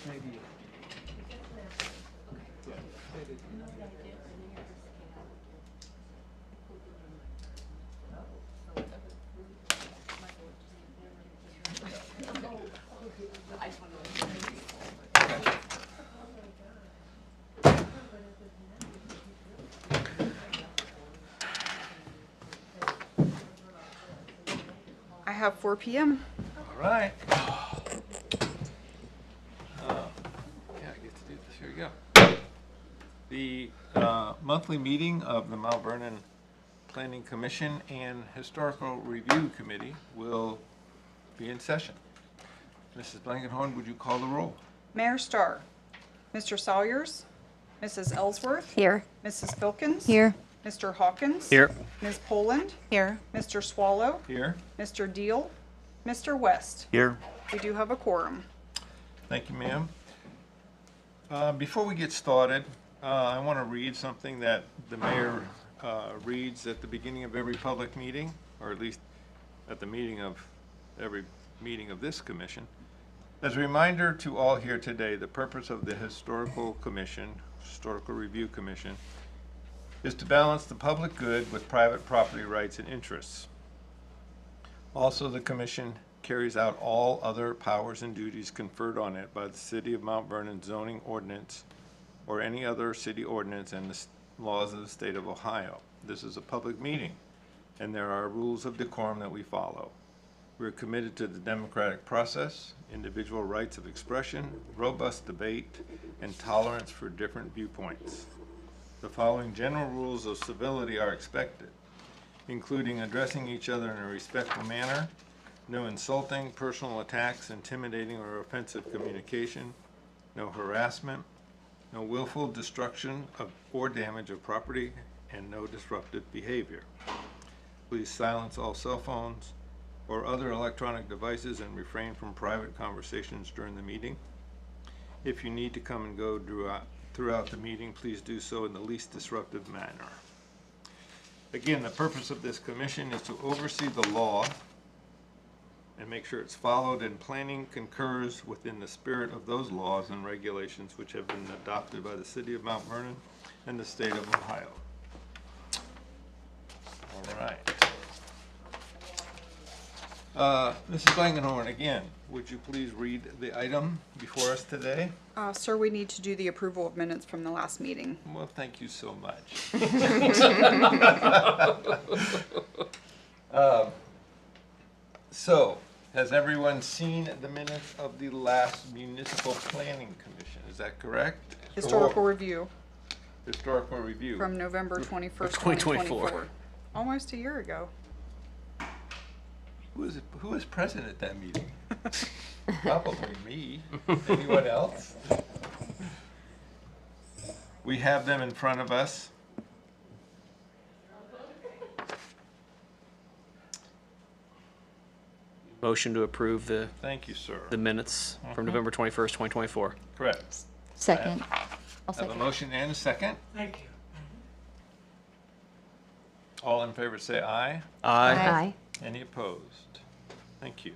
Maybe. I have 4 p.m. All right. Yeah, I get to do this. Here we go. The monthly meeting of the Mount Vernon Planning Commission and Historical Review Committee will be in session. Mrs. Blankenhorn, would you call the roll? Mayor Starr, Mr. Sawyers, Mrs. Ellsworth, Here. Mrs. Filkins, Here. Mr. Hawkins, Here. Ms. Poland, Here. Mr. Swallow, Here. Mr. Deal, Mr. West. Here. We do have a quorum. Thank you, ma'am. Before we get started, I want to read something that the mayor reads at the beginning of every public meeting, or at least at the meeting of every meeting of this commission. As a reminder to all here today, the purpose of the Historical Review Commission, is to balance the public good with private property rights and interests. Also, the commission carries out all other powers and duties conferred on it by the City of Mount Vernon zoning ordinance or any other city ordinance and the laws of the state of Ohio. This is a public meeting, and there are rules of decorum that we follow. We're committed to the democratic process, individual rights of expression, robust debate, and tolerance for different viewpoints. The following general rules of civility are expected, including addressing each other in a respectful manner, no insulting, personal attacks, intimidating, or offensive communication, no harassment, no willful destruction of or damage of property, and no disruptive behavior. Please silence all cell phones or other electronic devices and refrain from private conversations during the meeting. If you need to come and go throughout the meeting, please do so in the least disruptive manner. Again, the purpose of this commission is to oversee the law and make sure it's followed, and planning concurs within the spirit of those laws and regulations which have been adopted by the City of Mount Vernon and the state of Ohio. All right. Mrs. Blankenhorn, again, would you please read the item before us today? Sir, we need to do the approval of minutes from the last meeting. Well, thank you so much. So, has everyone seen the minutes of the last Municipal Planning Commission? Is that correct? Historical review Historical review. from November 21st, 2024. 2024. Almost a year ago. Who was present at that meeting? Probably me. Anyone else? We have them in front of us. Motion to approve Thank you, sir. the minutes from November 21st, 2024. Correct. Second. I'll I have a second. motion and a second. Thank you. All in favor say aye. Aye. Any opposed? Thank you.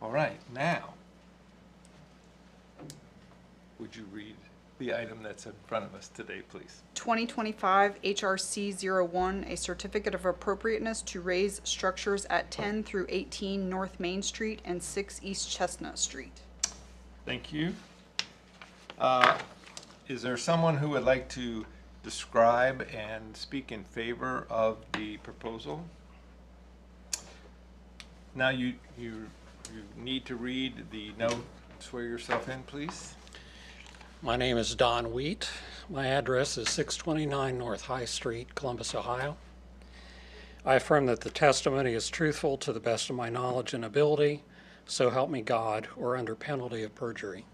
All right, now, would you read the item that's in front of us today, please? 2025 HRC 01, a certificate of appropriateness to raise structures at 10 through 18 North Main Street and 6 East Chestnut Street. Thank you. Is there someone who would like to describe and speak in favor of the proposal? Now you need to read the note. Swear yourself in, please. My name is Don Wheat. My address is 629 North High Street, Columbus, Ohio. I affirm that the testimony is truthful to the best of my knowledge and ability, so help me God, or under penalty of perjury.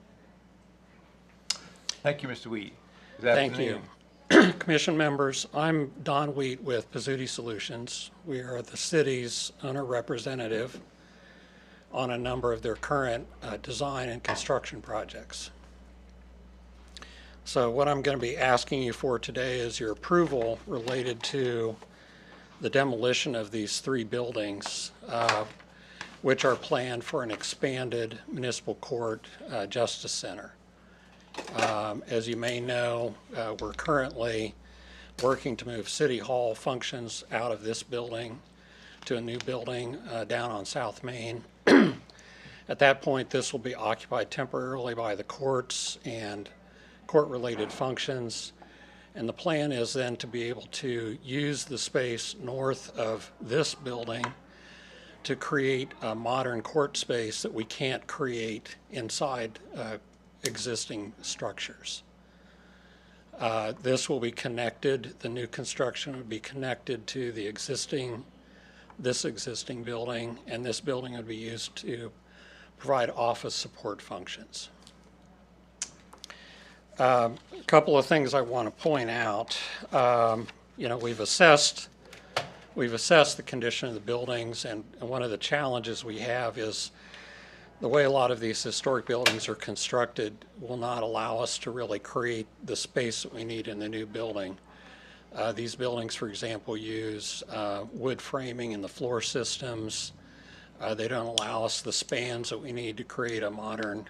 Thank you, Mr. Wheat. Thank you. Commission members, I'm Don Wheat with Pizzuti Solutions. We are the city's owner representative on a number of their current design and construction projects. So what I'm going to be asking you for today is your approval related to the demolition of these 3 buildings, which are planned for an expanded municipal court justice center. As you may know, we're currently working to move City Hall functions out of this building to a new building down on South Main. At that point, this will be occupied temporarily by the courts and court-related functions. And the plan is then to be able to use the space north of this building to create a modern court space that we can't create inside existing structures. This will be connected, the new construction will be connected to this existing building, and this building would be used to provide office support functions. A couple of things I want to point out. We've assessed the condition of the buildings, and one of the challenges we have is the way a lot of these historic buildings are constructed will not allow us to really create the space that we need in the new building. These buildings, for example, use wood framing in the floor systems. They don't allow us the spans that we need to create a modern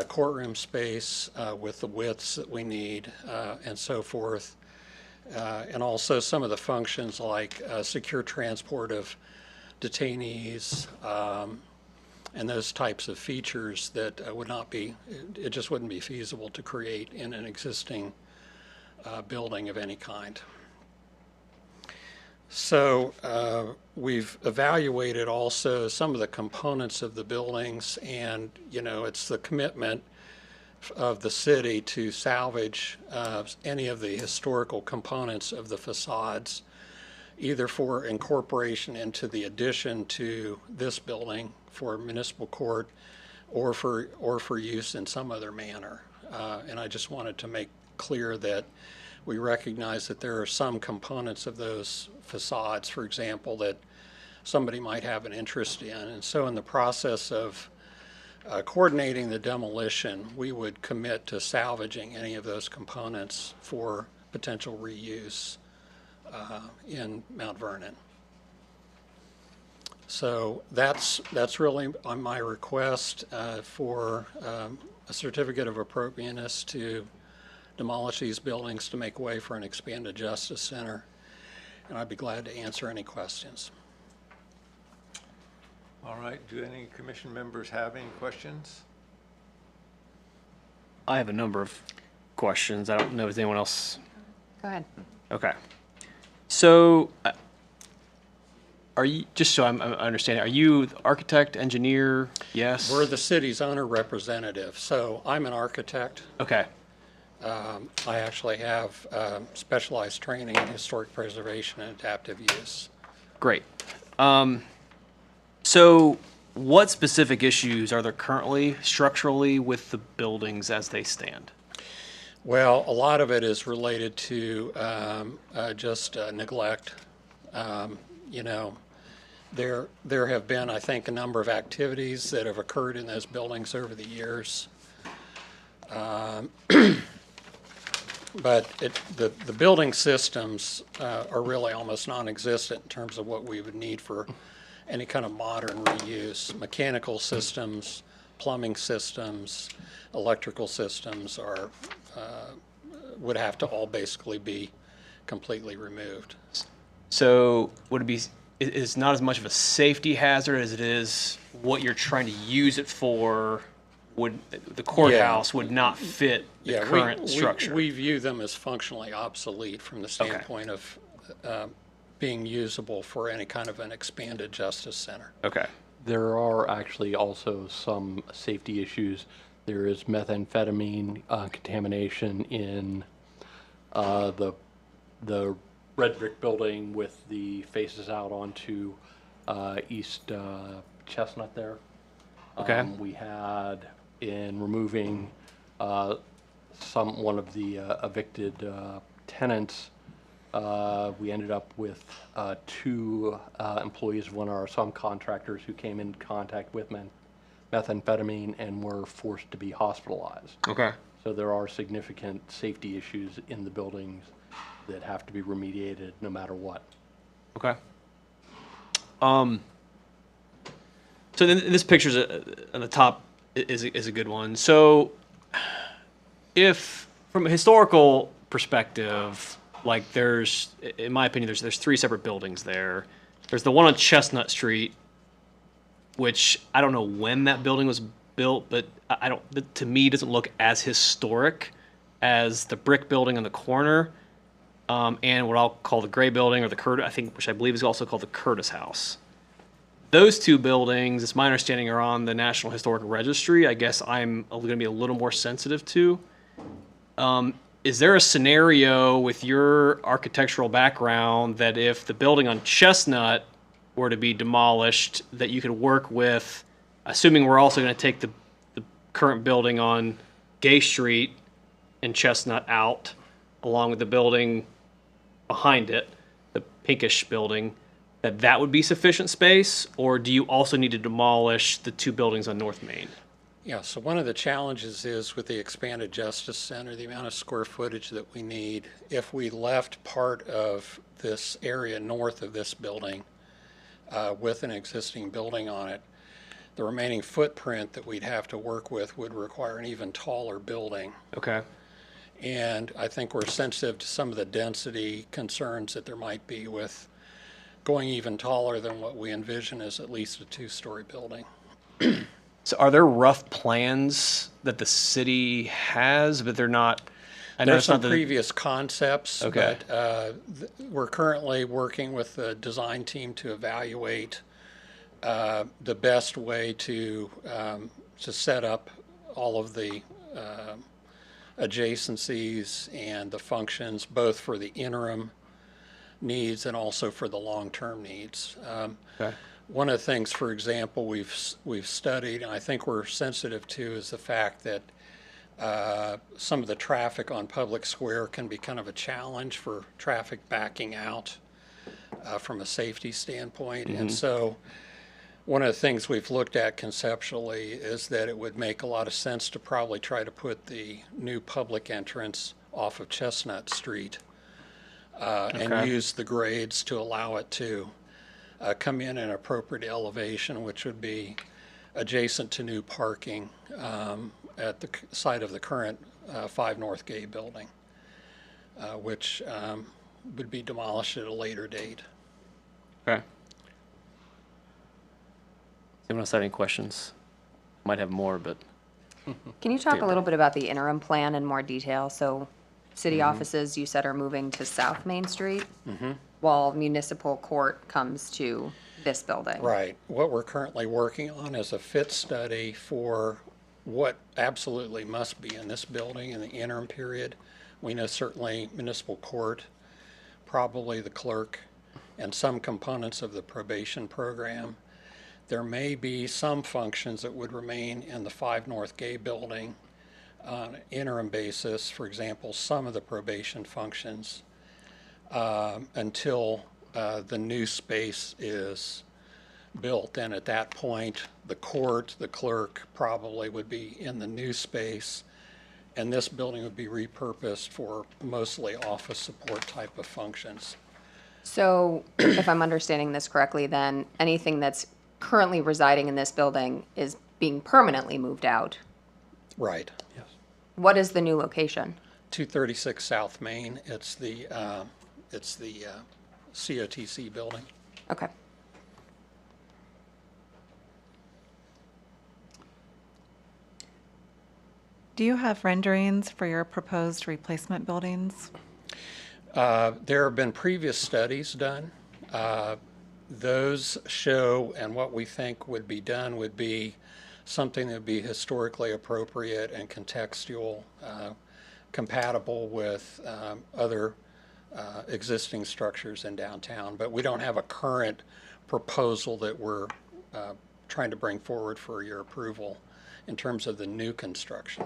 courtroom space with the widths that we need and so forth. And also some of the functions like secure transport of detainees and those types of features that it just wouldn't be feasible to create in an existing building of any kind. So we've evaluated also some of the components of the buildings, and it's the commitment of the city to salvage any of the historical components of the facades, either for incorporation into the addition to this building for municipal court or for use in some other manner. And I just wanted to make clear that we recognize that there are some components of those facades, for example, that somebody might have an interest in. And so in the process of coordinating the demolition, we would commit to salvaging any of those components for potential reuse in Mount Vernon. So that's really on my request for a certificate of appropriateness to demolish these buildings to make way for an expanded justice center. And I'd be glad to answer any questions. All right, do any commission members have any questions? I have a number of questions. I don't know if anyone else. Go ahead. Okay. So, are you, just so I'm understanding, are you the architect, engineer? Yes? We're the city's owner representative, so I'm an architect. Okay. I actually have specialized training in historic preservation and adaptive use. Great. So what specific issues are there currently structurally with the buildings as they stand? Well, a lot of it is related to just neglect. There have been, I think, a number of activities that have occurred in those buildings over the years. But the building systems are really almost non-existent in terms of what we would need for any kind of modern reuse. Mechanical systems, plumbing systems, electrical systems would have to all basically be completely removed. So would it be, it's not as much of a safety hazard as it is what you're trying to use it for? Would the courthouse would not fit the current structure? We view them as functionally obsolete from the standpoint of being usable for any kind of an expanded justice center. Okay. There are actually also some safety issues. There is methamphetamine contamination in the red brick building with the faces out onto East Chestnut there. Okay. We had, in removing one of the evicted tenants, we ended up with 2 employees of one of our subcontractors who came in contact with methamphetamine and were forced to be hospitalized. Okay. So there are significant safety issues in the buildings that have to be remediated no matter what. Okay. So then this picture's on the top is a good one. So if from a historical perspective, like there's, in my opinion, there's three separate buildings there. There's the one on Chestnut Street, which I don't know when that building was built, but I don't, to me, doesn't look as historic as the brick building on the corner, and what I'll call the gray building, or the Curtis, I think, which I believe is also called the Curtis House. Those two buildings, it's my understanding, are on the National Historic Registry. I guess I'm going to be a little more sensitive to. Is there a scenario with your architectural background that if the building on Chestnut were to be demolished, that you could work with, assuming we're also going to take the current building on Gay Street and Chestnut out, along with the building behind it, the pinkish building, that would be sufficient space? Or do you also need to demolish the two buildings on North Main? Yeah, so one of the challenges is with the expanded Justice Center, the amount of square footage that we need. If we left part of this area north of this building with an existing building on it, the remaining footprint that we'd have to work with would require an even taller building. Okay. And I think we're sensitive to some of the density concerns that there might be with going even taller than what we envision as at least a two-story building. So are there rough plans that the city has, but they're not? I know There's it's not some previous concepts, Okay. but we're currently working with the design team to evaluate the best way to set up all of the adjacencies and the functions, both for the interim needs and also for the long-term needs. Okay. One of the things, for example, we've studied, and I think we're sensitive to, is the fact that some of the traffic on Public Square can be kind of a challenge for traffic backing out from a safety standpoint. And so one of the things we've looked at conceptually is that it would make a lot of sense to probably try to put the new public entrance off of Chestnut Street and use the grades to allow it to come in an appropriate elevation, which would be adjacent to new parking at the site of the current 5 North Gay building, which would be demolished at a later date. Okay. Anyone else have any questions? Might have more, but. Can you talk a little bit about the interim plan in more detail? So city offices, you said, are moving to South Main Street, while municipal court comes to this building. Right. What we're currently working on is a fit study for what absolutely must be in this building in the interim period. We know certainly municipal court, probably the clerk, and some components of the probation program. There may be some functions that would remain in the 5 North Gay building on an interim basis, for example, some of the probation functions, until the new space is built. And at that point, the court, the clerk probably would be in the new space, and this building would be repurposed for mostly office support type of functions. So if I'm understanding this correctly, then anything that's currently residing in this building is being permanently moved out. Right. What is the new location? 236 South Main. It's the COTC building. Okay. Do you have renderings for your proposed replacement buildings? There have been previous studies done. Those show, and what we think would be done would be something that would be historically appropriate and contextual, compatible with other existing structures in downtown. But we don't have a current proposal that we're trying to bring forward for your approval in terms of the new construction.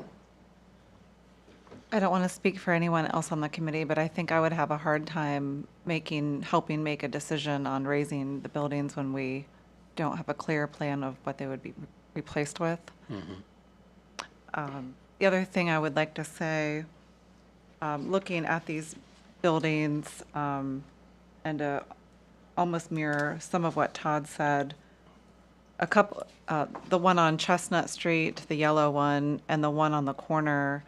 I don't want to speak for anyone else on the committee, but I think I would have a hard time helping make a decision on raising the buildings when we don't have a clear plan of what they would be replaced with. The other thing I would like to say, looking at these buildings and almost mirror some of what Todd said. A couple, the one on Chestnut Street, the yellow one, and the one on the corner,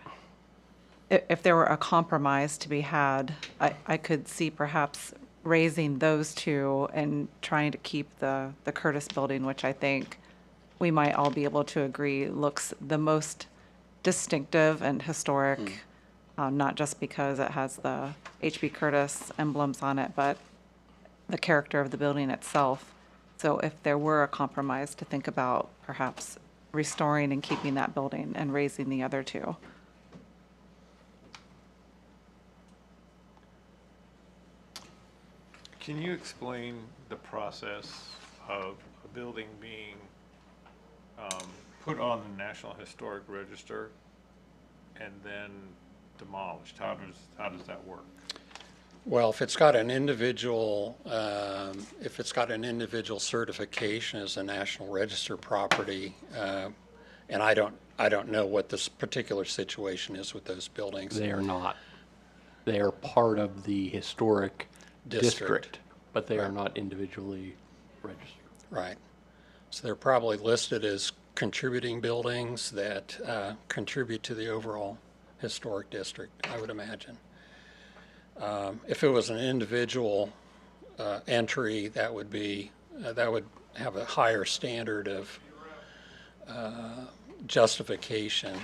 if there were a compromise to be had, I could see perhaps raising those two and trying to keep the Curtis building, which I think we might all be able to agree looks the most distinctive and historic, not just because it has the H.B. Curtis emblems on it, but the character of the building itself. So if there were a compromise to think about perhaps restoring and keeping that building and raising the other two. Can you explain the process of a building being put on the National Historic Register and then demolished? How does that work? Well, if it's got an individual certification as a National Register property, and I don't know what this particular situation is with those buildings. They are not. They are part of the historic district, but they are not individually registered. Right. So they're probably listed as contributing buildings that contribute to the overall historic district, I would imagine. If it was an individual entry, that would have a higher standard of justification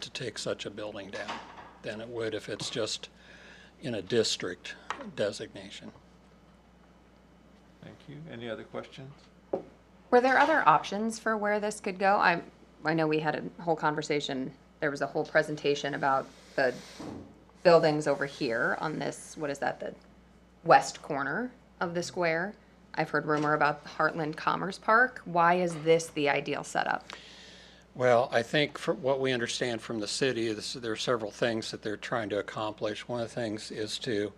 to take such a building down than it would if it's just in a district designation. Thank you. Any other questions? Were there other options for where this could go? I know we had a whole conversation, there was a whole presentation about the buildings over here on this, what is that, the west corner of the square. I've heard rumor about Heartland Commerce Park. Why is this the ideal setup? Well, I think from what we understand from the city, there are several things that they're trying to accomplish. One of the things is to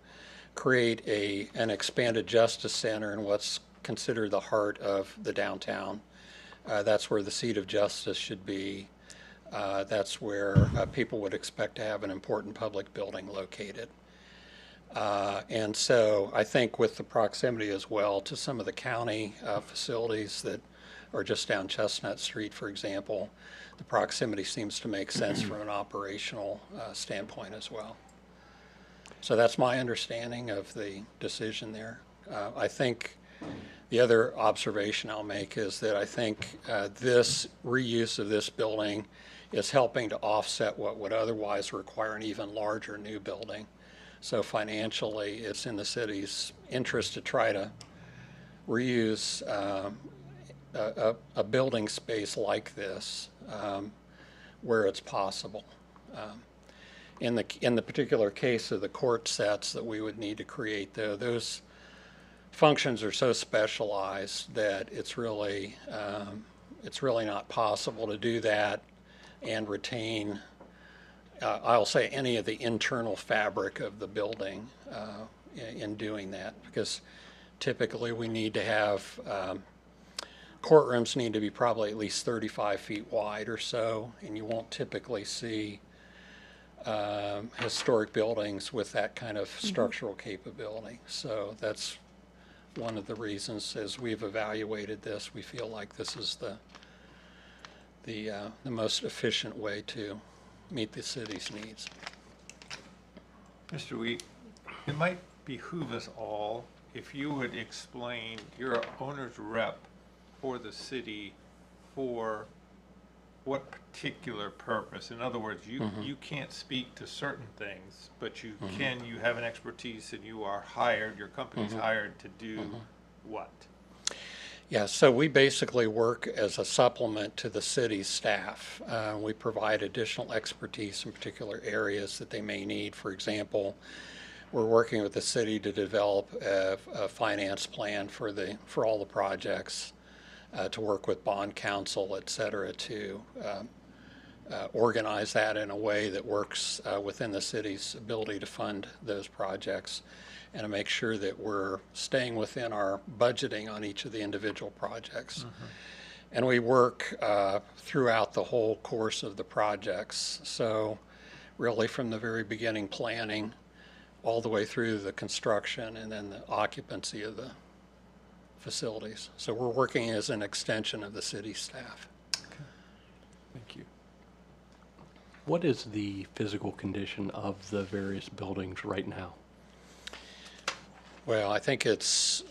create an expanded justice center in what's considered the heart of the downtown. That's where the seat of justice should be. That's where people would expect to have an important public building located. And so I think with the proximity as well to some of the county facilities that are just down Chestnut Street, for example, the proximity seems to make sense from an operational standpoint as well. So that's my understanding of the decision there. I think the other observation I'll make is that I think this reuse of this building is helping to offset what would otherwise require an even larger new building. So financially, it's in the city's interest to try to reuse a building space like this where it's possible. In the particular case of the court sets that we would need to create, though, those functions are so specialized that it's really not possible to do that and retain, I'll say, any of the internal fabric of the building in doing that, because typically we need to have courtrooms need to be probably at least 35 feet wide or so, and you won't typically see historic buildings with that kind of structural capability. So that's one of the reasons, as we've evaluated this, we feel like this is the most efficient way to meet the city's needs. Mr. Wheat, it might behoove us all if you would explain your owner's rep for the city for what particular purpose. In other words, you can't speak to certain things, but you have an expertise and you are hired, your company's hired to do what? Yeah, so we basically work as a supplement to the city's staff. We provide additional expertise in particular areas that they may need. For example, we're working with the city to develop a finance plan for all the projects, to work with bond counsel, et cetera, to organize that in a way that works within the city's ability to fund those projects, and to make sure that we're staying within our budgeting on each of the individual projects. And we work throughout the whole course of the projects. So really from the very beginning planning all the way through the construction and then the occupancy of facilities. So we're working as an extension of the city staff. Thank you. What is the physical condition of the various buildings right now? Well, I think it's,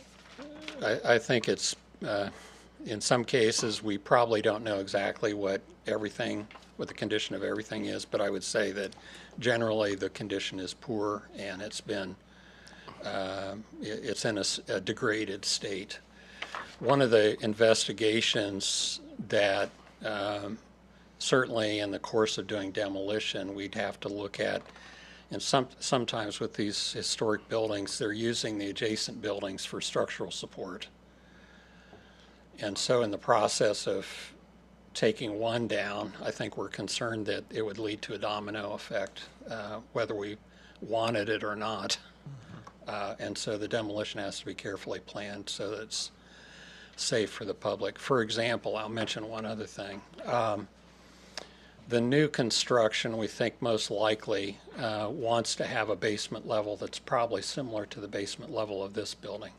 in some cases, we probably don't know exactly what the condition of everything is, but I would say that generally the condition is poor, and it's in a degraded state. One of the investigations that certainly in the course of doing demolition, we'd have to look at, and sometimes with these historic buildings, they're using the adjacent buildings for structural support. And so in the process of taking one down, I think we're concerned that it would lead to a domino effect, whether we wanted it or not. And so the demolition has to be carefully planned so that it's safe for the public. For example, I'll mention one other thing. The new construction, we think most likely wants to have a basement level that's probably similar to the basement level of this building.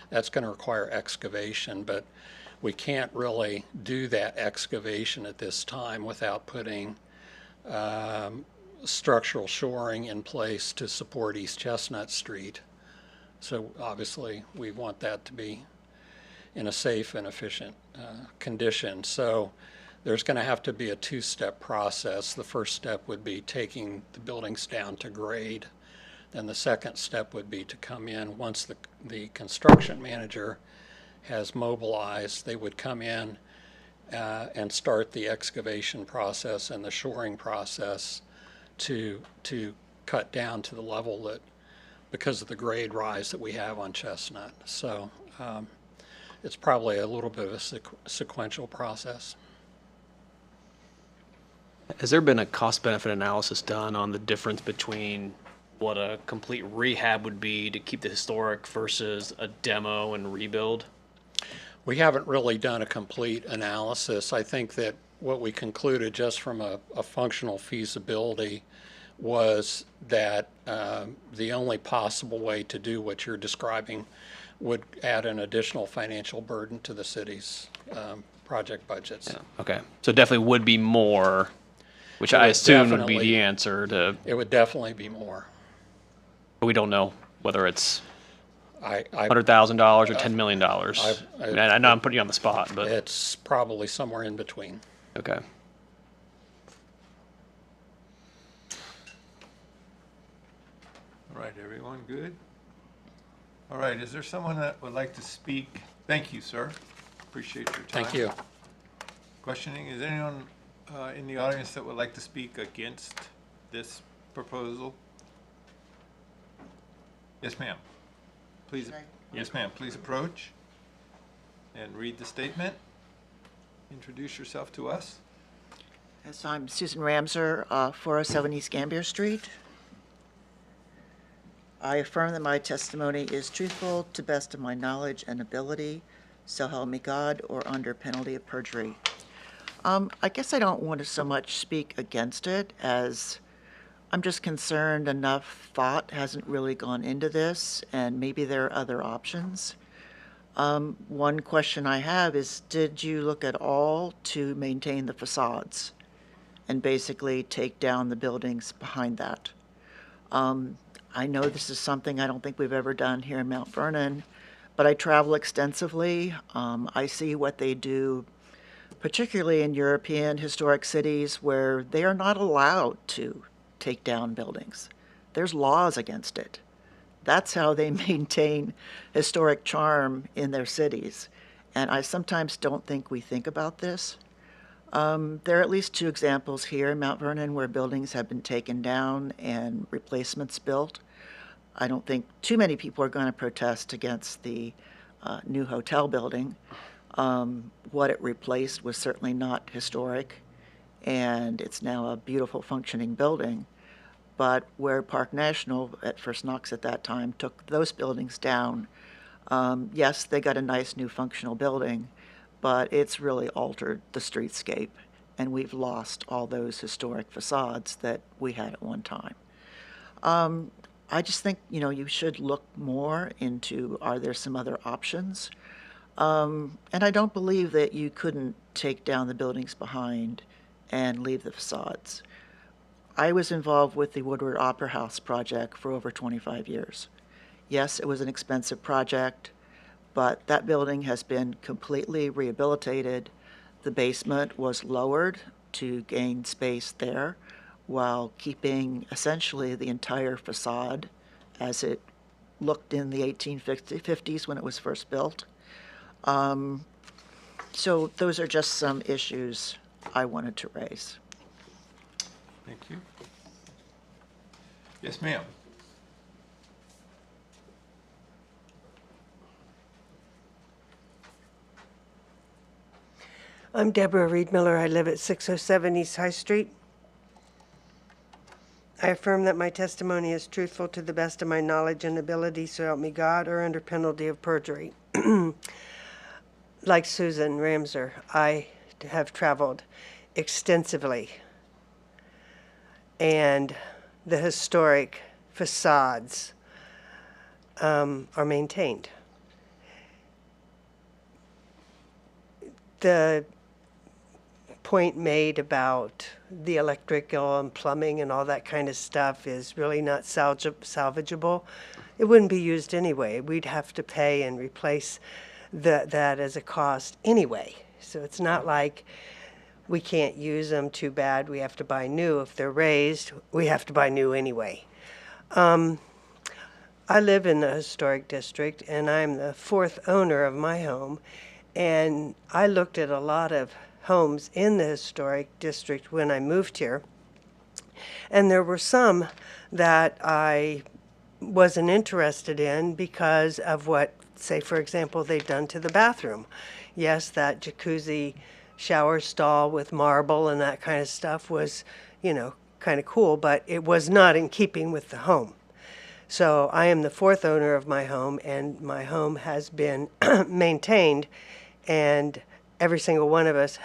That's going to require excavation, but we can't really do that excavation at this time without putting structural shoring in place to support East Chestnut Street. So obviously we want that to be in a safe and efficient condition. So there's going to have to be a two-step process. The first step would be taking the buildings down to grade. Then the second step would be to come in once the construction manager has mobilized. They would come in and start the excavation process and the shoring process to cut down to the level that, because of the grade rise that we have on Chestnut. So it's probably a little bit of a sequential process. Has there been a cost-benefit analysis done on the difference between what a complete rehab would be to keep the historic versus a demo and rebuild? We haven't really done a complete analysis. I think that what we concluded just from a functional feasibility was that the only possible way to do what you're describing would add an additional financial burden to the city's project budgets. Yeah. Okay. So it definitely would be more, which It I would assume would be definitely- the answer to, It would definitely be more. but we don't know whether it's I $100,000 or $10 million. I- I know I'm putting you on the spot, but It's probably somewhere in between. okay. All right, everyone, good? All right, is there someone that would like to speak? Thank you, sir. Appreciate your time. Thank you. Questioning, is anyone in the audience that would like to speak against this proposal? Yes, ma'am. Please, yes, ma'am, please approach and read the statement. Introduce yourself to us. Yes, I'm Susan Ramser, 407 East Gambier Street. I affirm that my testimony is truthful to best of my knowledge and ability, so help me God, or under penalty of perjury. I guess I don't want to so much speak against it as I'm just concerned enough thought hasn't really gone into this, and maybe there are other options. One question I have is, did you look at all to maintain the facades and basically take down the buildings behind that? I know this is something I don't think we've ever done here in Mount Vernon, but I travel extensively. I see what they do, particularly in European historic cities where they are not allowed to take down buildings. There's laws against it. That's how they maintain historic charm in their cities. And I sometimes don't think we think about this. There are at least two examples here in Mount Vernon where buildings have been taken down and replacements built. I don't think too many people are going to protest against the new hotel building. What it replaced was certainly not historic, and it's now a beautiful functioning building. But where Park National at First Knox at that time took those buildings down, yes, they got a nice new functional building, but it's really altered the streetscape, and we've lost all those historic facades that we had at one time. I just think, you should look more into, are there some other options? And I don't believe that you couldn't take down the buildings behind and leave the facades. I was involved with the Woodward Opera House project for over 25 years. Yes, it was an expensive project, but that building has been completely rehabilitated. The basement was lowered to gain space there while keeping essentially the entire facade as it looked in the 1850s when it was first built. So those are just some issues I wanted to raise. Thank you. Yes, ma'am. I'm Deborah Reed Miller. I live at 607 East High Street. I affirm that my testimony is truthful to the best of my knowledge and ability, so help me God, or under penalty of perjury. Like Susan Ramser, I have traveled extensively, and the historic facades are maintained. The point made about the electrical and plumbing and all that kind of stuff is really not salvageable. It wouldn't be used anyway. We'd have to pay and replace that as a cost anyway. So it's not like we can't use them, too bad, we have to buy new. If they're raised, we have to buy new anyway. I live in the historic district, and I'm the fourth owner of my home. And I looked at a lot of homes in the historic district when I moved here. And there were some that I wasn't interested in because of what, say, for example, they've done to the bathroom. Yes, that jacuzzi shower stall with marble and that kind of stuff was, you know, kind of cool, but it was not in keeping with the home. So I am the fourth owner of my home, and my home has been maintained, and every single one of us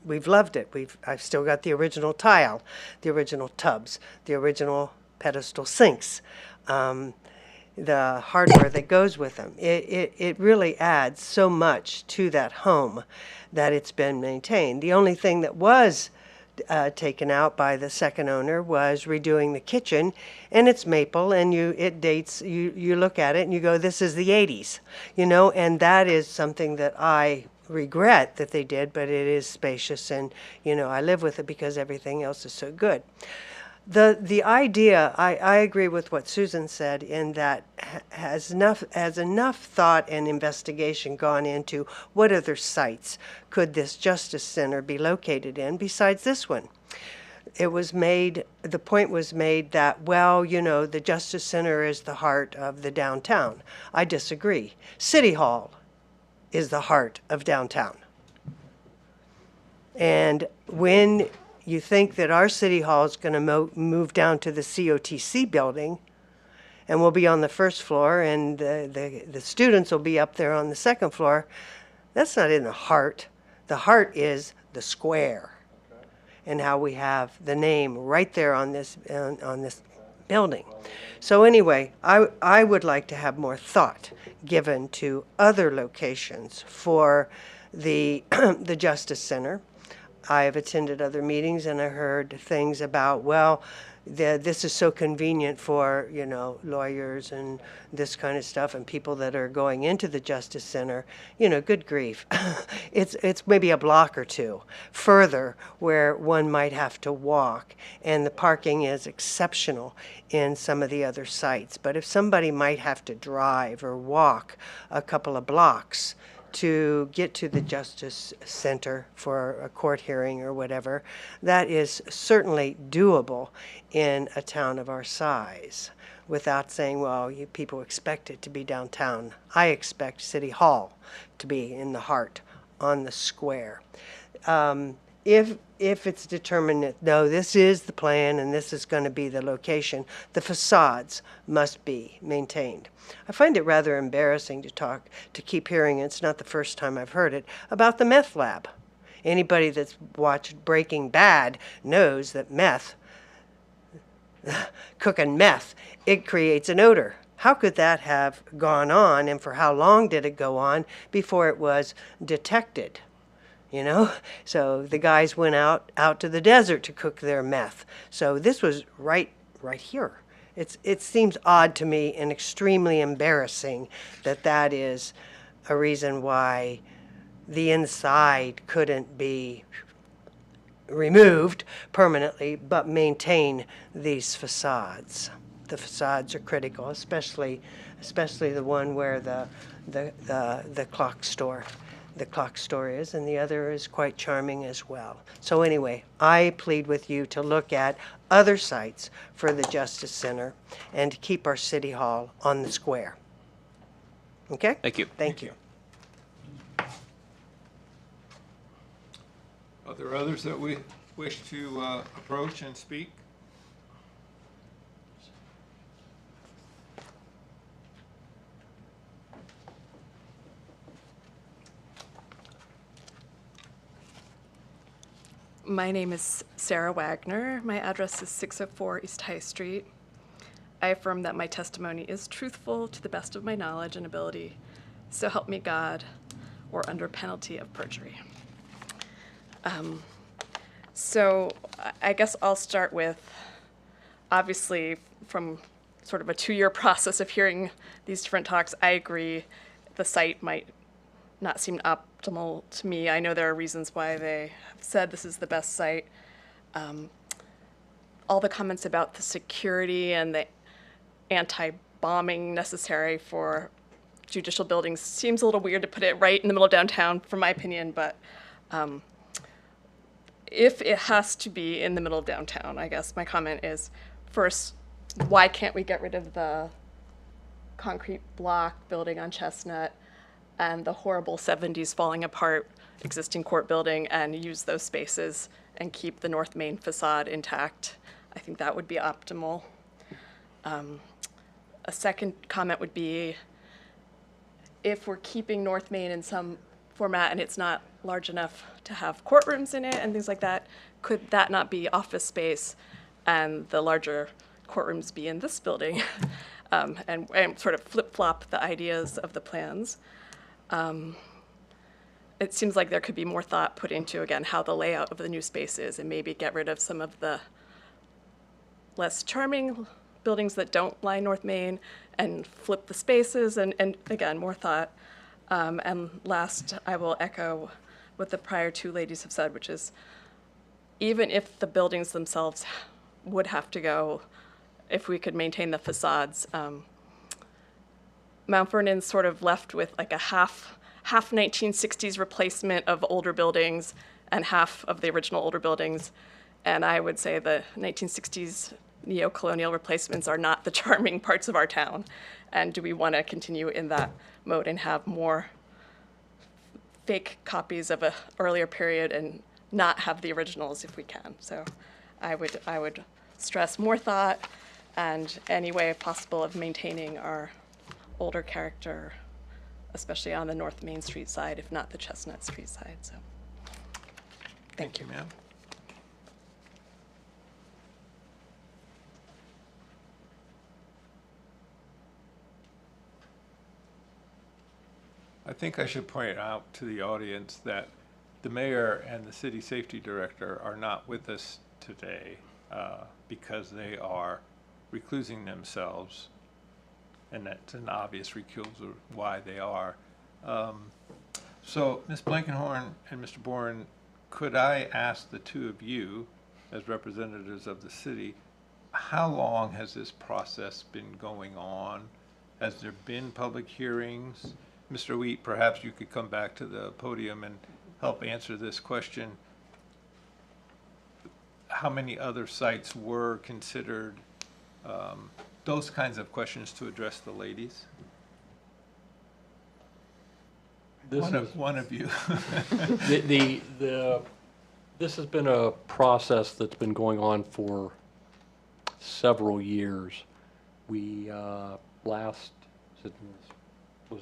we've loved it. I've still got the original tile, the original tubs, the original pedestal sinks, the hardware that goes with them. It really adds so much to that home that it's been maintained. The only thing that was taken out by the second owner was redoing the kitchen, and it's maple, and it dates, you look at it and you go, this is the 80s, you know, and that is something that I regret that they did, but it is spacious, and, you know, I live with it because everything else is so good. The idea, I agree with what Susan said, in that has enough thought and investigation gone into what other sites could this Justice Center be located in besides this one. The point was made that, well, you know, the Justice Center is the heart of the downtown. I disagree. City Hall is the heart of downtown. And when you think that our City Hall is going to move down to the COTC building, and we'll be on the first floor, and the students will be up there on the second floor, that's not in the heart. The heart is the square, and how we have the name right there on this building. So anyway, I would like to have more thought given to other locations for the the Justice Center. I have attended other meetings, and I heard things about, well, this is so convenient for, you know, lawyers and this kind of stuff, and people that are going into the Justice Center. You know, good grief. It's maybe a block or two further where one might have to walk, and the parking is exceptional in some of the other sites. But if somebody might have to drive or walk a couple of blocks to get to the Justice Center for a court hearing or whatever, that is certainly doable in a town of our size, without saying, well, you people expect it to be downtown. I expect City Hall to be in the heart, on the square. If it's determined that, no, this is the plan and this is going to be the location, the facades must be maintained. I find it rather embarrassing to keep hearing, it's not the first time I've heard it, about the meth lab. Anybody that's watched Breaking Bad knows that cooking meth, it creates an odor. how could that have gone on, and for how long did it go on before it was detected? You know, so the guys went out to the desert to cook their meth. So this was right here. It seems odd to me and extremely embarrassing that is a reason why the inside couldn't be removed permanently, but maintain these facades. The facades are critical, especially the one where the clock store is, and the other is quite charming as well. So anyway, I plead with you to look at other sites for the Justice Center and to keep our City Hall on the square. Okay? Thank you. Thank you. Are there others that we wish to approach and speak? My name is Sarah Wagner. My address is 604 East High Street. I affirm that my testimony is truthful to the best of my knowledge and ability, so help me God, or under penalty of perjury. So I guess I'll start with, obviously, from sort of a 2-year process of hearing these different talks, I agree the site might not seem optimal to me. I know there are reasons why they have said this is the best site. All the comments about the security and the anti-bombing necessary for judicial buildings seems a little weird to put it right in the middle of downtown, from my opinion, but if it has to be in the middle of downtown, I guess my comment is, first, why can't we get rid of the concrete block building on Chestnut and the horrible 70s falling apart existing court building and use those spaces and keep the North Main facade intact? I think that would be optimal. A second comment would be, if we're keeping North Main in some format and it's not large enough to have courtrooms in it and things like that, could that not be office space and the larger courtrooms be in this building? and sort of flip-flop the ideas of the plans. It seems like there could be more thought put into, again, how the layout of the new space is, and maybe get rid of some of the less charming buildings that don't lie North Main and flip the spaces, and again, more thought. And last, I will echo what the prior two ladies have said, which is, even if the buildings themselves would have to go, if we could maintain the facades, Mount Vernon's sort of left with like a half 1960s replacement of older buildings and half of the original older buildings. And I would say the 1960s neo-colonial replacements are not the charming parts of our town. And do we want to continue in that mode and have more fake copies of an earlier period and not have the originals if we can? So I would stress more thought and any way possible of maintaining our older character, especially on the North Main Street side, if not the Chestnut Street side. So thank you. Ma'am. I think I should point out to the audience that the mayor and the city safety director are not with us today because they are reclusing themselves, and that's an obvious recusal why they are. So, Ms. Blankenhorn and Mr. Bourne, could I ask the two of you, as representatives of the city, how long has this process been going on? Has there been public hearings? Mr. Wheat, perhaps you could come back to the podium and help answer this question. How many other sites were considered? Those kinds of questions to address the ladies. One of you. This has been a process that's been going on for several years. We was it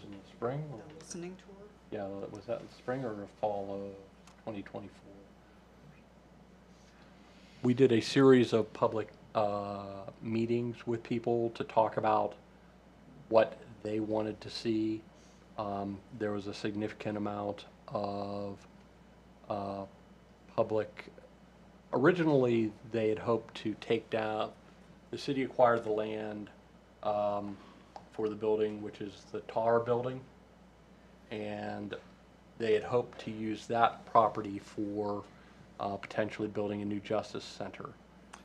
in the spring? Or? The listening tour? Yeah, was that in the spring or the fall of 2024? We did a series of public meetings with people to talk about what they wanted to see. There was a significant amount of public. Originally, they had hoped to take down, the city acquired the land for the building, which is the tar building, and they had hoped to use that property for potentially building a new justice center.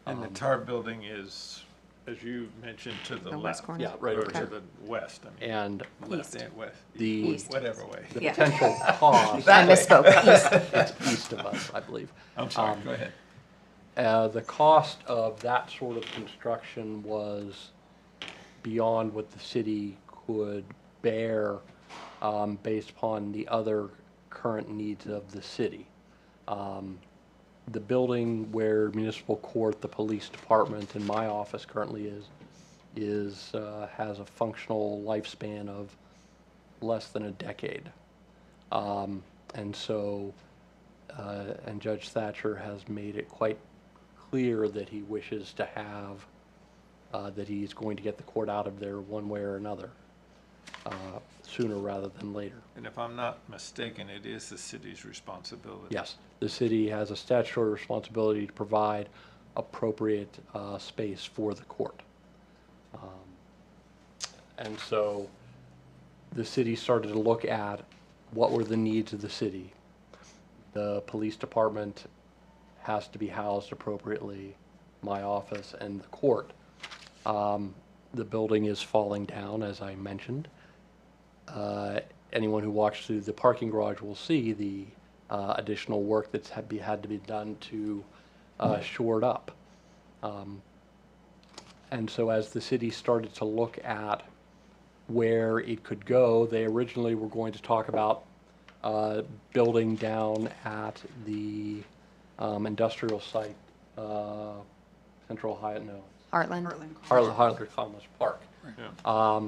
And the tar building is, as you mentioned, to the The left. west corner? Yeah, right Or over to here. the west, I mean, And left East. and west. the Whatever way. the Yeah. potential cost, I misspoke, east. it's east of us, I believe. I'm sorry, go ahead. The cost of that sort of construction was beyond what the city could bear based upon the other current needs of the city. The building where municipal court, the police department, and my office currently has a functional lifespan of less than a decade. And so, and Judge Thatcher has made it quite clear that he wishes to have, that he's going to get the court out of there one way or another, sooner rather than later. And if I'm not mistaken, it is the city's responsibility. Yes, the city has a statutory responsibility to provide appropriate space for the court. And so the city started to look at what were the needs of the city. The police department has to be housed appropriately, my office, and the court. The building is falling down, as I mentioned. Anyone who walks through the parking garage will see the additional work that's had to be done to shore it up. And so as the city started to look at where it could go, they originally were going to talk about building down at the industrial site, Central Hyatt, no, Heartland? Heartland Commerce Park. Yeah.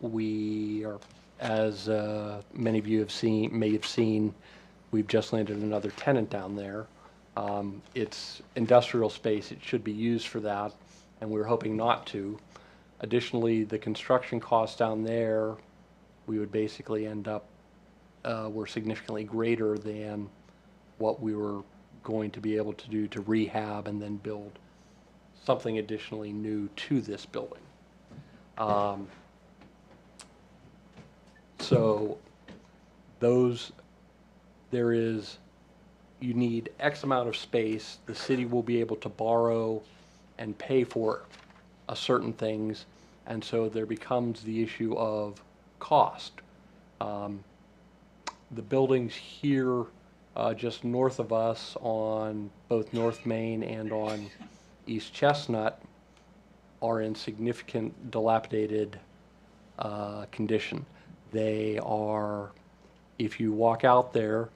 We are, as many of you may have seen, we've just landed another tenant down there. It's industrial space, it should be used for that, and we're hoping not to. Additionally, the construction costs down there, we would basically end up, were significantly greater than what we were going to be able to do to rehab and then build something additionally new to this building. So you need X amount of space, the city will be able to borrow and pay for certain things, and so there becomes the issue of cost. The buildings here just north of us on both North Main and on East Chestnut are in significant dilapidated condition. They are, if you walk out there,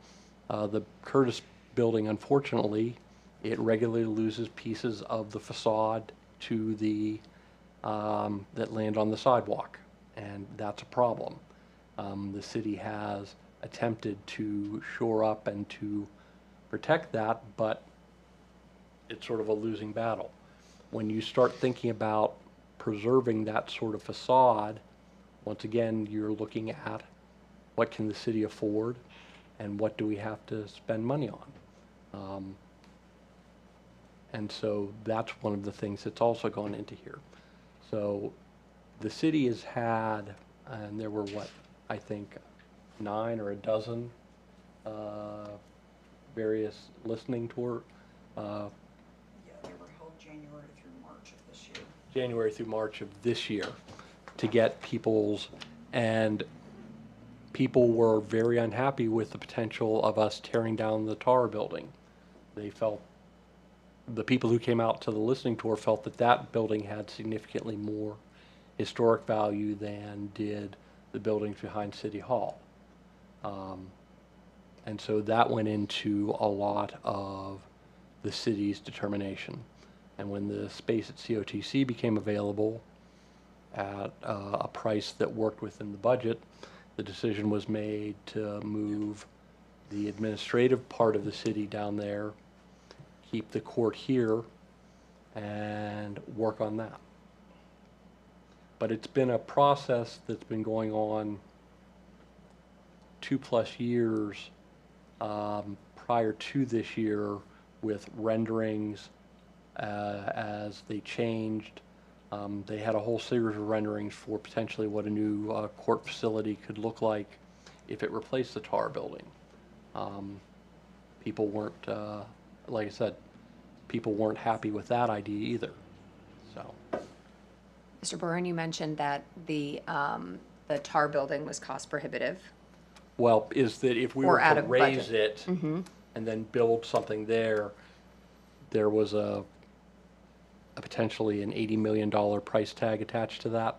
the Curtis building, unfortunately, it regularly loses pieces of the facade to the, that land on the sidewalk, and that's a problem. The city has attempted to shore up and to protect that, but it's sort of a losing battle. When you start thinking about preserving that sort of facade, once again, you're looking at what can the city afford and what do we have to spend money on. And so that's one of the things that's also gone into here. So the city has had, and there were what, I think 9 or a dozen various listening tour. Yeah, they were held January through March of this year. January through March of this year to get and people were very unhappy with the potential of us tearing down the tar building. They felt, the people who came out to the listening tour felt that that building had significantly more historic value than did the buildings behind City Hall. And so that went into a lot of the city's determination. And when the space at COTC became available at a price that worked within the budget, the decision was made to move the administrative part of the city down there, keep the court here, and work on that. But it's been a process that's been going on 2+ years prior to this year with renderings as they changed. They had a whole series of renderings for potentially what a new court facility could look like if it replaced the tar building. People weren't, like I said, people weren't happy with that idea either. So, Mr. Burren, you mentioned that the tar building was cost prohibitive. well, is that if we Or were out to of raise budget. it and then build something there, there was a potentially an $80 million price tag attached to that.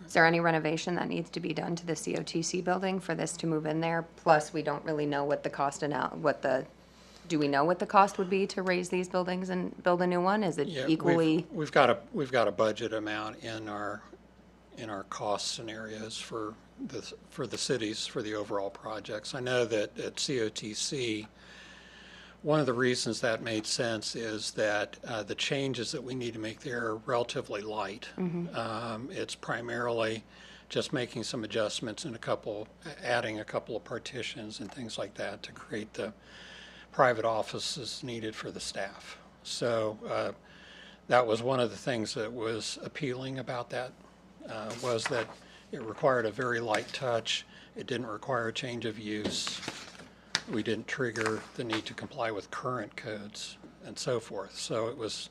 Is there any renovation that needs to be done to the COTC building for this to move in there? Plus, we don't really know what the cost do we know what the cost would be to raise these buildings and build a new one? Is it Yeah, equally? we've got a budget amount in our cost scenarios for the cities, for the overall projects. I know that at COTC, one of the reasons that made sense is that the changes that we need to make there are relatively light. It's primarily just making some adjustments and adding a couple of partitions and things like that to create the private offices needed for the staff. So that was one of the things that was appealing about that, was that it required a very light touch. It didn't require a change of use. We didn't trigger the need to comply with current codes and so forth. So it was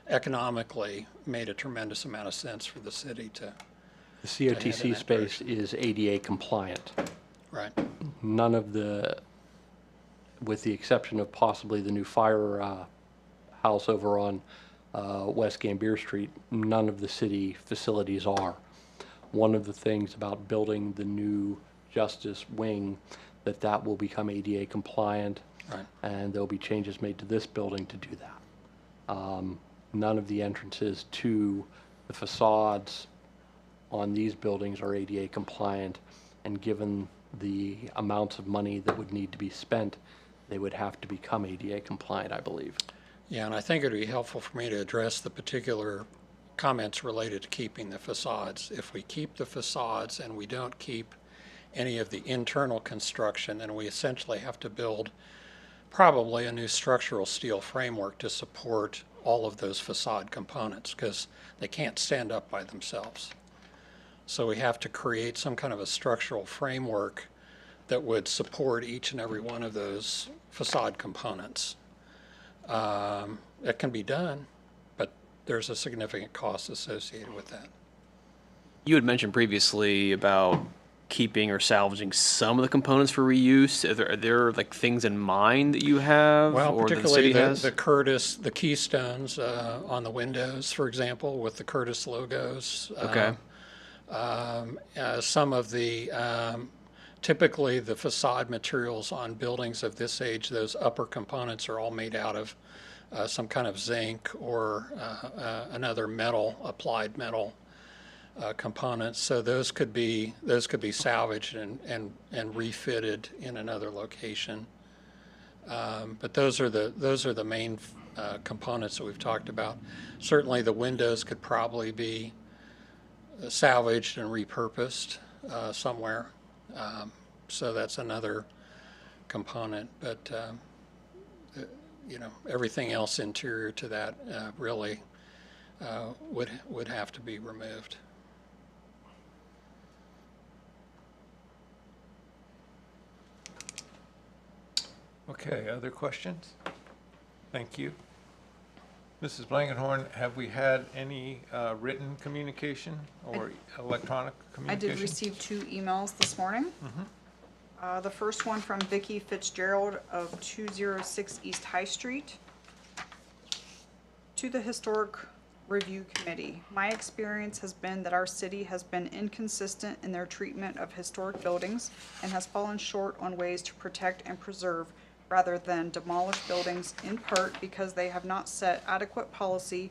economically made a tremendous amount of sense for the city to. The head in COTC that space direction. is ADA compliant. Right. None of the, with the exception of possibly the new fire house over on West Gambier Street, none of the city facilities are. One of the things about building the new justice wing, that will become ADA compliant, Right. and there'll be changes made to this building to do that. None of the entrances to the facades on these buildings are ADA compliant, and given the amounts of money that would need to be spent, they would have to become ADA compliant, I believe. Yeah, and I think it'd be helpful for me to address the particular comments related to keeping the facades. If we keep the facades and we don't keep any of the internal construction, then we essentially have to build probably a new structural steel framework to support all of those facade components, because they can't stand up by themselves. So we have to create some kind of a structural framework that would support each and every one of those facade components. It can be done, but there's a significant cost associated with that. You had mentioned previously about keeping or salvaging some of the components for reuse. Are there like things in mind that you have, Well, or that the particularly city has? the keystones on the windows, for example, with the Curtis logos. Okay. Some of the, typically the facade materials on buildings of this age, those upper components are all made out of some kind of zinc or another metal, applied metal components. So those could be salvaged and refitted in another location. But those are the main components that we've talked about. Certainly the windows could probably be salvaged and repurposed somewhere. So that's another component. But everything else interior to that really would have to be removed. Okay, other questions? Thank you. Mrs. Blankenhorn, have we had any written communication or electronic I communication? did receive 2 emails this morning. The first one from Vicki Fitzgerald of 206 East High Street. To the Historic Review Committee, my experience has been that our city has been inconsistent in their treatment of historic buildings and has fallen short on ways to protect and preserve rather than demolish buildings, in part because they have not set adequate policy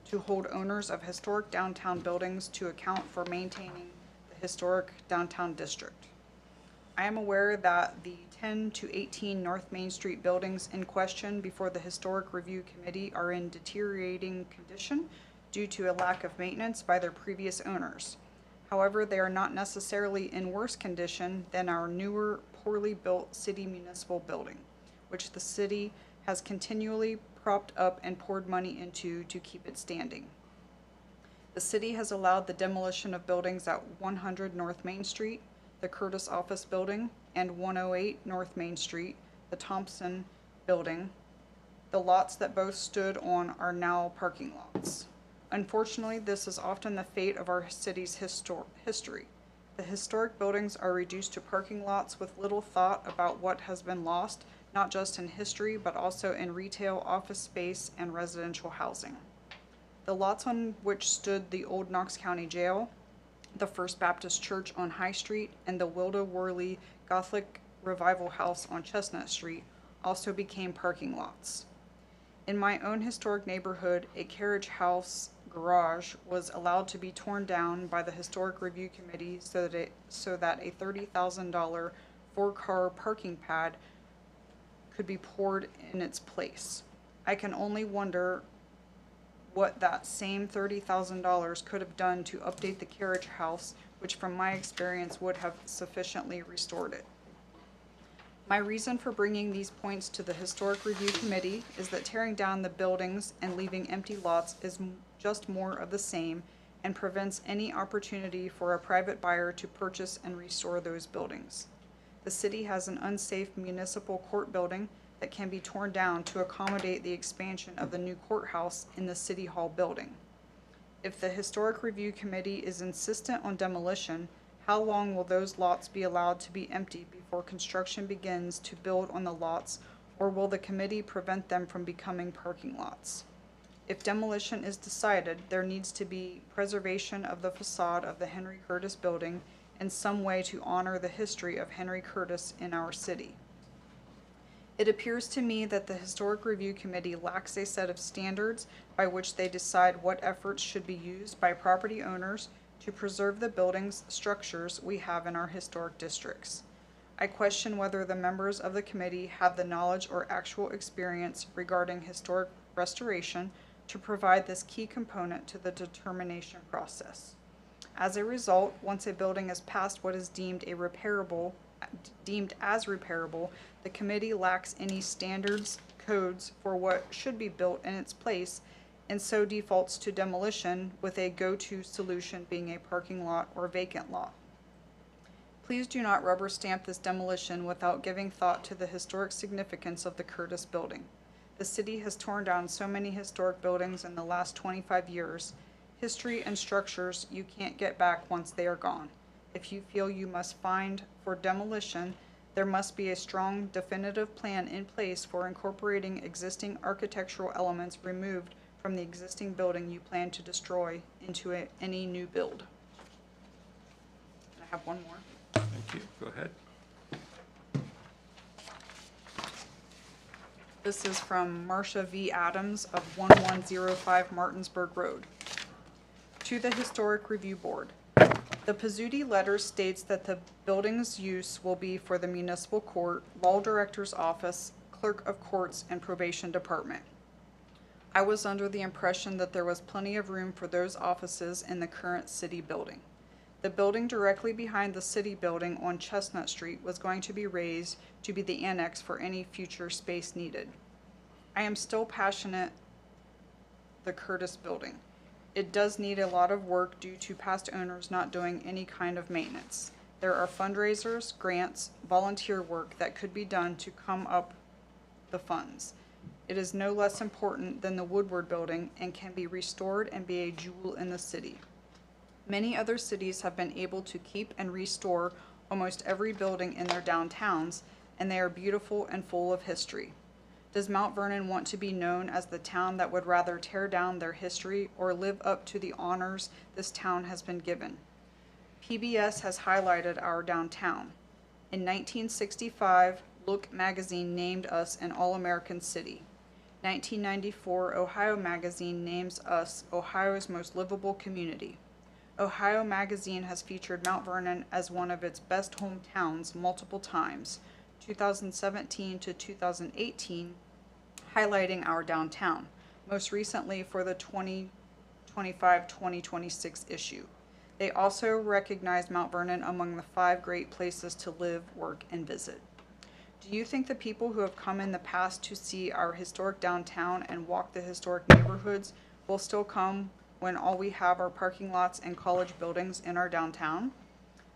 to hold owners of historic downtown buildings to account for maintaining the historic downtown district. I am aware that the 10 to 18 North Main Street buildings in question before the Historic Review Committee are in deteriorating condition due to a lack of maintenance by their previous owners. However, they are not necessarily in worse condition than our newer, poorly built city municipal building, which the city has continually propped up and poured money into to keep it standing. The city has allowed the demolition of buildings at 100 North Main Street, the Curtis Office Building, and 108 North Main Street, the Thompson Building. The lots that both stood on are now parking lots. Unfortunately, this is often the fate of our city's history. The historic buildings are reduced to parking lots with little thought about what has been lost, not just in history, but also in retail, office space, and residential housing. The lots on which stood the old Knox County Jail, the First Baptist Church on High Street, and the Wilda Worley Gothic Revival House on Chestnut Street also became parking lots. In my own historic neighborhood, a carriage house garage was allowed to be torn down by the Historic Review Committee so that a $30,000 four-car parking pad could be poured in its place. I can only wonder what that same $30,000 could have done to update the carriage house, which from my experience would have sufficiently restored it. My reason for bringing these points to the Historic Review Committee is that tearing down the buildings and leaving empty lots is just more of the same and prevents any opportunity for a private buyer to purchase and restore those buildings. The city has an unsafe municipal court building that can be torn down to accommodate the expansion of the new courthouse in the City Hall building. If the Historic Review Committee is insistent on demolition, how long will those lots be allowed to be empty before construction begins to build on the lots, or will the committee prevent them from becoming parking lots? If demolition is decided, there needs to be preservation of the facade of the Henry Curtis building and some way to honor the history of Henry Curtis in our city. It appears to me that the Historic Review Committee lacks a set of standards by which they decide what efforts should be used by property owners to preserve the buildings, structures we have in our historic districts. I question whether the members of the committee have the knowledge or actual experience regarding historic restoration to provide this key component to the determination process. As a result, once a building is past what is deemed as repairable, the committee lacks any standards, codes for what should be built in its place, and so defaults to demolition, with a go-to solution being a parking lot or vacant lot. Please do not rubber stamp this demolition without giving thought to the historic significance of the Curtis building. The city has torn down so many historic buildings in the last 25 years. History and structures you can't get back once they are gone. If you feel you must find for demolition, there must be a strong, definitive plan in place for incorporating existing architectural elements removed from the existing building you plan to destroy into any new build. I have one more. Thank you. Go ahead. This is from Marcia V. Adams of 1105 Martinsburg Road. To the Historic Review Board. The Pizzuti letter states that the building's use will be for the municipal court, law director's office, clerk of courts, and probation department. I was under the impression that there was plenty of room for those offices in the current city building. The building directly behind the city building on Chestnut Street was going to be raised to be the annex for any future space needed. I am still passionate the Curtis building. It does need a lot of work due to past owners not doing any kind of maintenance. There are fundraisers, grants, volunteer work that could be done to come up the funds. It is no less important than the Woodward building and can be restored and be a jewel in the city. Many other cities have been able to keep and restore almost every building in their downtowns, and they are beautiful and full of history. Does Mount Vernon want to be known as the town that would rather tear down their history or live up to the honors this town has been given? PBS has highlighted our downtown. In 1965, Look magazine named us an All-American City. 1994, Ohio magazine names us Ohio's most livable community. Ohio magazine has featured Mount Vernon as one of its best hometowns multiple times, 2017 to 2018, highlighting our downtown, most recently for the 2025-2026 issue. They also recognized Mount Vernon among the 5 great places to live, work, and visit. Do you think the people who have come in the past to see our historic downtown and walk the historic neighborhoods will still come when all we have are parking lots and college buildings in our downtown?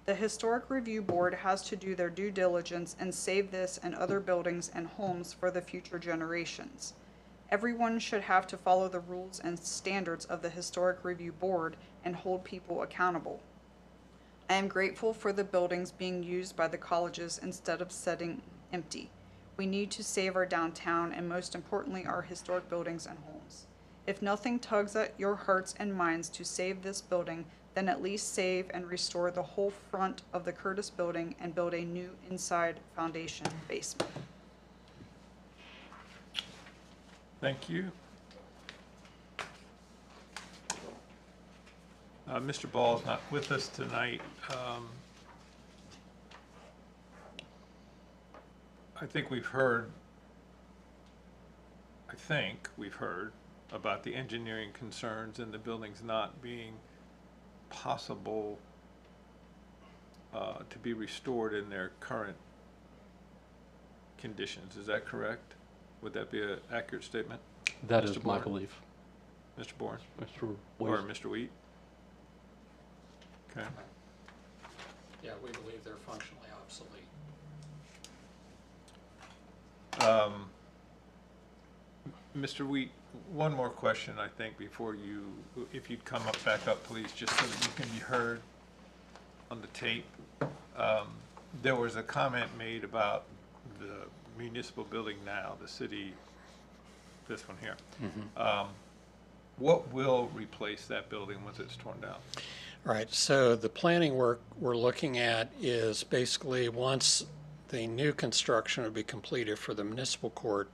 The Historic Review Board has to do their due diligence and save this and other buildings and homes for the future generations. Everyone should have to follow the rules and standards of the Historic Review Board and hold people accountable. I am grateful for the buildings being used by the colleges instead of sitting empty. We need to save our downtown and most importantly our historic buildings and homes. If nothing tugs at your hearts and minds to save this building, then at least save and restore the whole front of the Curtis building and build a new inside foundation basement. Thank you. Mr. Ball is not with us tonight. I think we've heard about the engineering concerns and the buildings not being possible to be restored in their current conditions. Is that correct? Would that be an accurate statement? That Mr. is my Bourne? belief. Mr. Bourne? Mr. Or Weiss? Mr. Wheat? Okay. Yeah, we believe they're functionally obsolete. Mr. Wheat, one more question, I think, before you, if you'd come back up, please, just so that you can be heard on the tape. There was a comment made about the municipal building now, the city, this one here. What will replace that building once it's torn down? Right, so the planning work we're looking at is basically once the new construction would be completed for the municipal court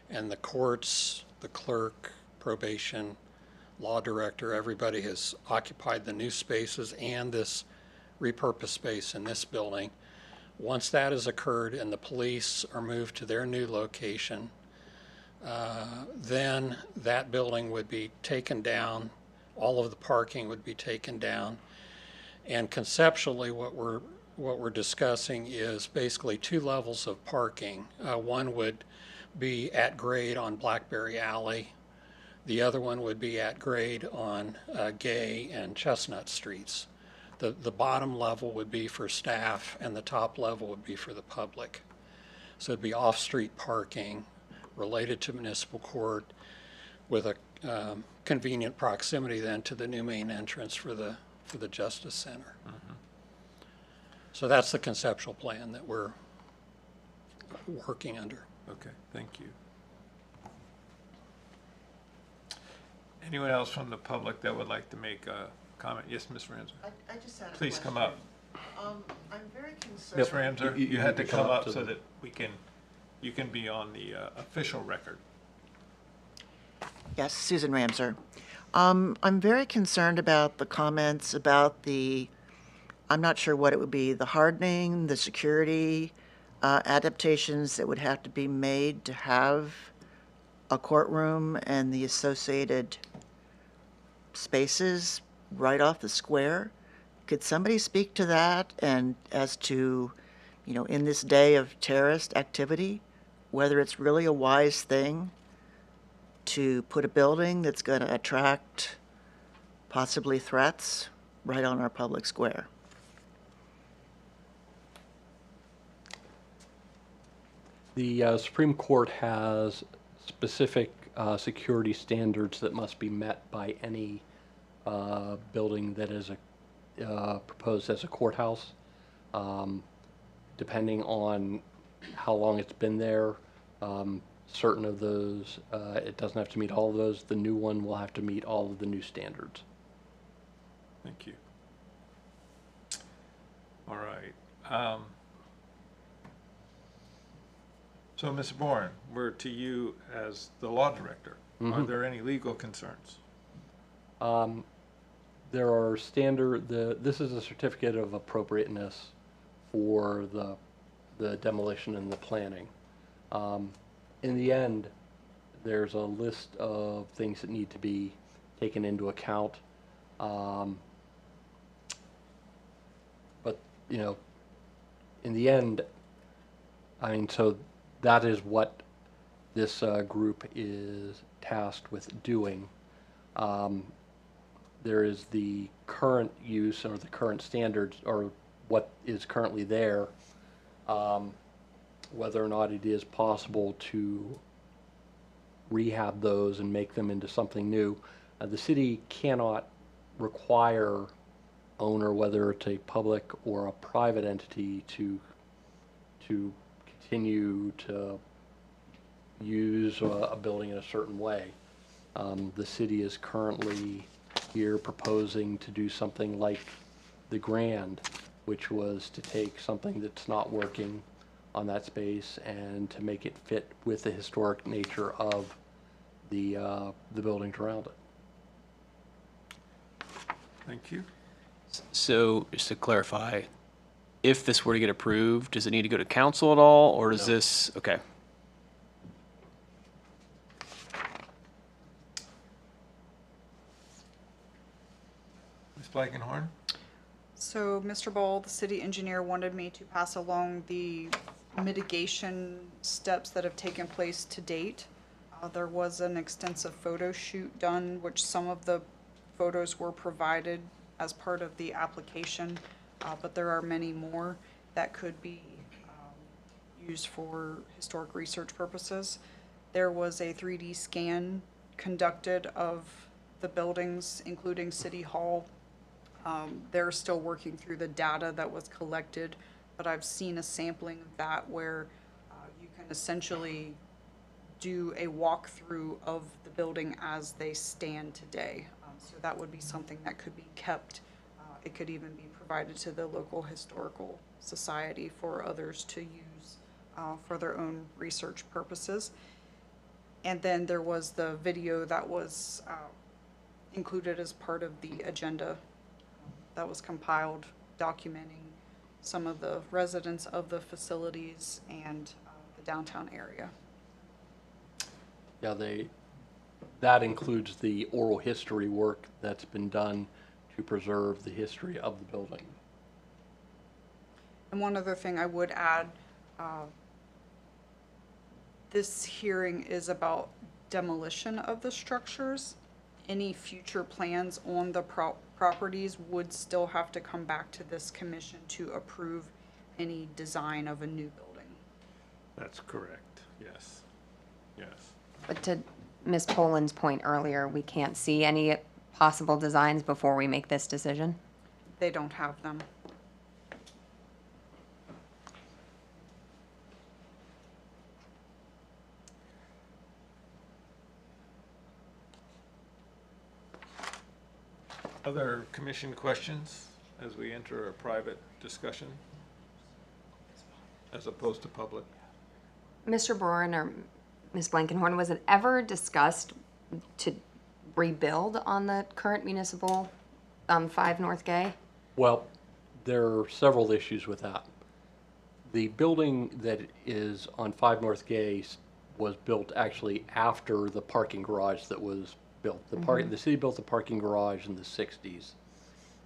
and the courts, the clerk, probation, law director, everybody has occupied the new spaces and this repurposed space in this building. Once that has occurred and the police are moved to their new location, then that building would be taken down. All of the parking would be taken down. And conceptually, what we're discussing is basically 2 levels of parking. One would be at grade on Blackberry Alley. The other one would be at grade on Gay and Chestnut Streets. The bottom level would be for staff and the top level would be for the public. So it'd be off-street parking related to municipal court with a convenient proximity then to the new main entrance for the Justice Center. So that's the conceptual plan that we're working under. Okay, thank you. Anyone else from the public that would like to make a comment? Yes, Ms. Ramsey. I just had a Please come question. up. I'm very concerned. Ms. Ramsey, you had to you come up to so the- that you can be on the official record. Yes, Susan Ramser. I'm very concerned about the comments about I'm not sure what it would be, the hardening, the security adaptations that would have to be made to have a courtroom and the associated spaces right off the square. Could somebody speak to that and as to, in this day of terrorist activity, whether it's really a wise thing to put a building that's going to attract possibly threats right on our public square? The Supreme Court has specific security standards that must be met by any building that is proposed as a courthouse. Depending on how long it's been there, certain of those, it doesn't have to meet all of those. The new one will have to meet all of the new standards. Thank you. All right. So, Ms. Bourne, we're to you as the law director. Are there any legal concerns? There are this is a certificate of appropriateness for the demolition and the planning. In the end, there's a list of things that need to be taken into account. you know, in the end, I mean, so that is what this group is tasked with doing. There is the current use or the current standards or what is currently there, whether or not it is possible to rehab those and make them into something new. The city cannot require owner, whether it's a public or a private entity, to continue to use a building in a certain way. The city is currently here proposing to do something like the Grand, which was to take something that's not working on that space and to make it fit with the historic nature of the buildings around it. Thank you. So, just to clarify, if this were to get approved, does it need to go to council at all, or does this, okay. Ms. Blankenhorn? So, Mr. Ball, the city engineer wanted me to pass along the mitigation steps that have taken place to date. There was an extensive photo shoot done, which some of the photos were provided as part of the application, but there are many more that could be used for historic research purposes. There was a 3D scan conducted of the buildings, including City Hall. They're still working through the data that was collected, but I've seen a sampling of that where you can essentially do a walkthrough of the building as they stand today. So that would be something that could be kept. It could even be provided to the local historical society for others to use for their own research purposes. And then there was the video that was included as part of the agenda that was compiled documenting some of the residents of the facilities and the downtown area. Yeah, that includes the oral history work that's been done to preserve the history of the building. And one other thing I would add, this hearing is about demolition of the structures. Any future plans on the properties would still have to come back to this commission to approve any design of a new building. That's correct, yes, yes. But to Ms. Poland's point earlier, we can't see any possible designs before we make this decision? They don't have them. Other commission questions as we enter a private discussion as opposed to public? Mr. Boren or Ms. Blankenhorn, was it ever discussed to rebuild on the current municipal 5 North Gay? Well, there are several issues with that. The building that is on 5 North Gay was built actually after the parking garage that was built. The city built the parking garage in the 60s.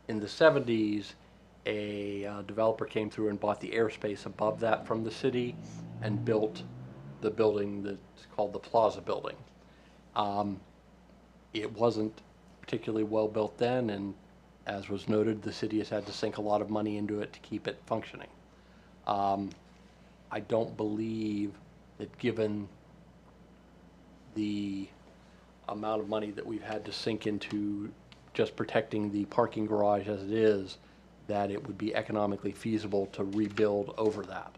In the 70s, a developer came through and bought the airspace above that from the city and built the building that's called the Plaza Building. It wasn't particularly well built then, and as was noted, the city has had to sink a lot of money into it to keep it functioning. I don't believe that given the amount of money that we've had to sink into just protecting the parking garage as it is, that it would be economically feasible to rebuild over that.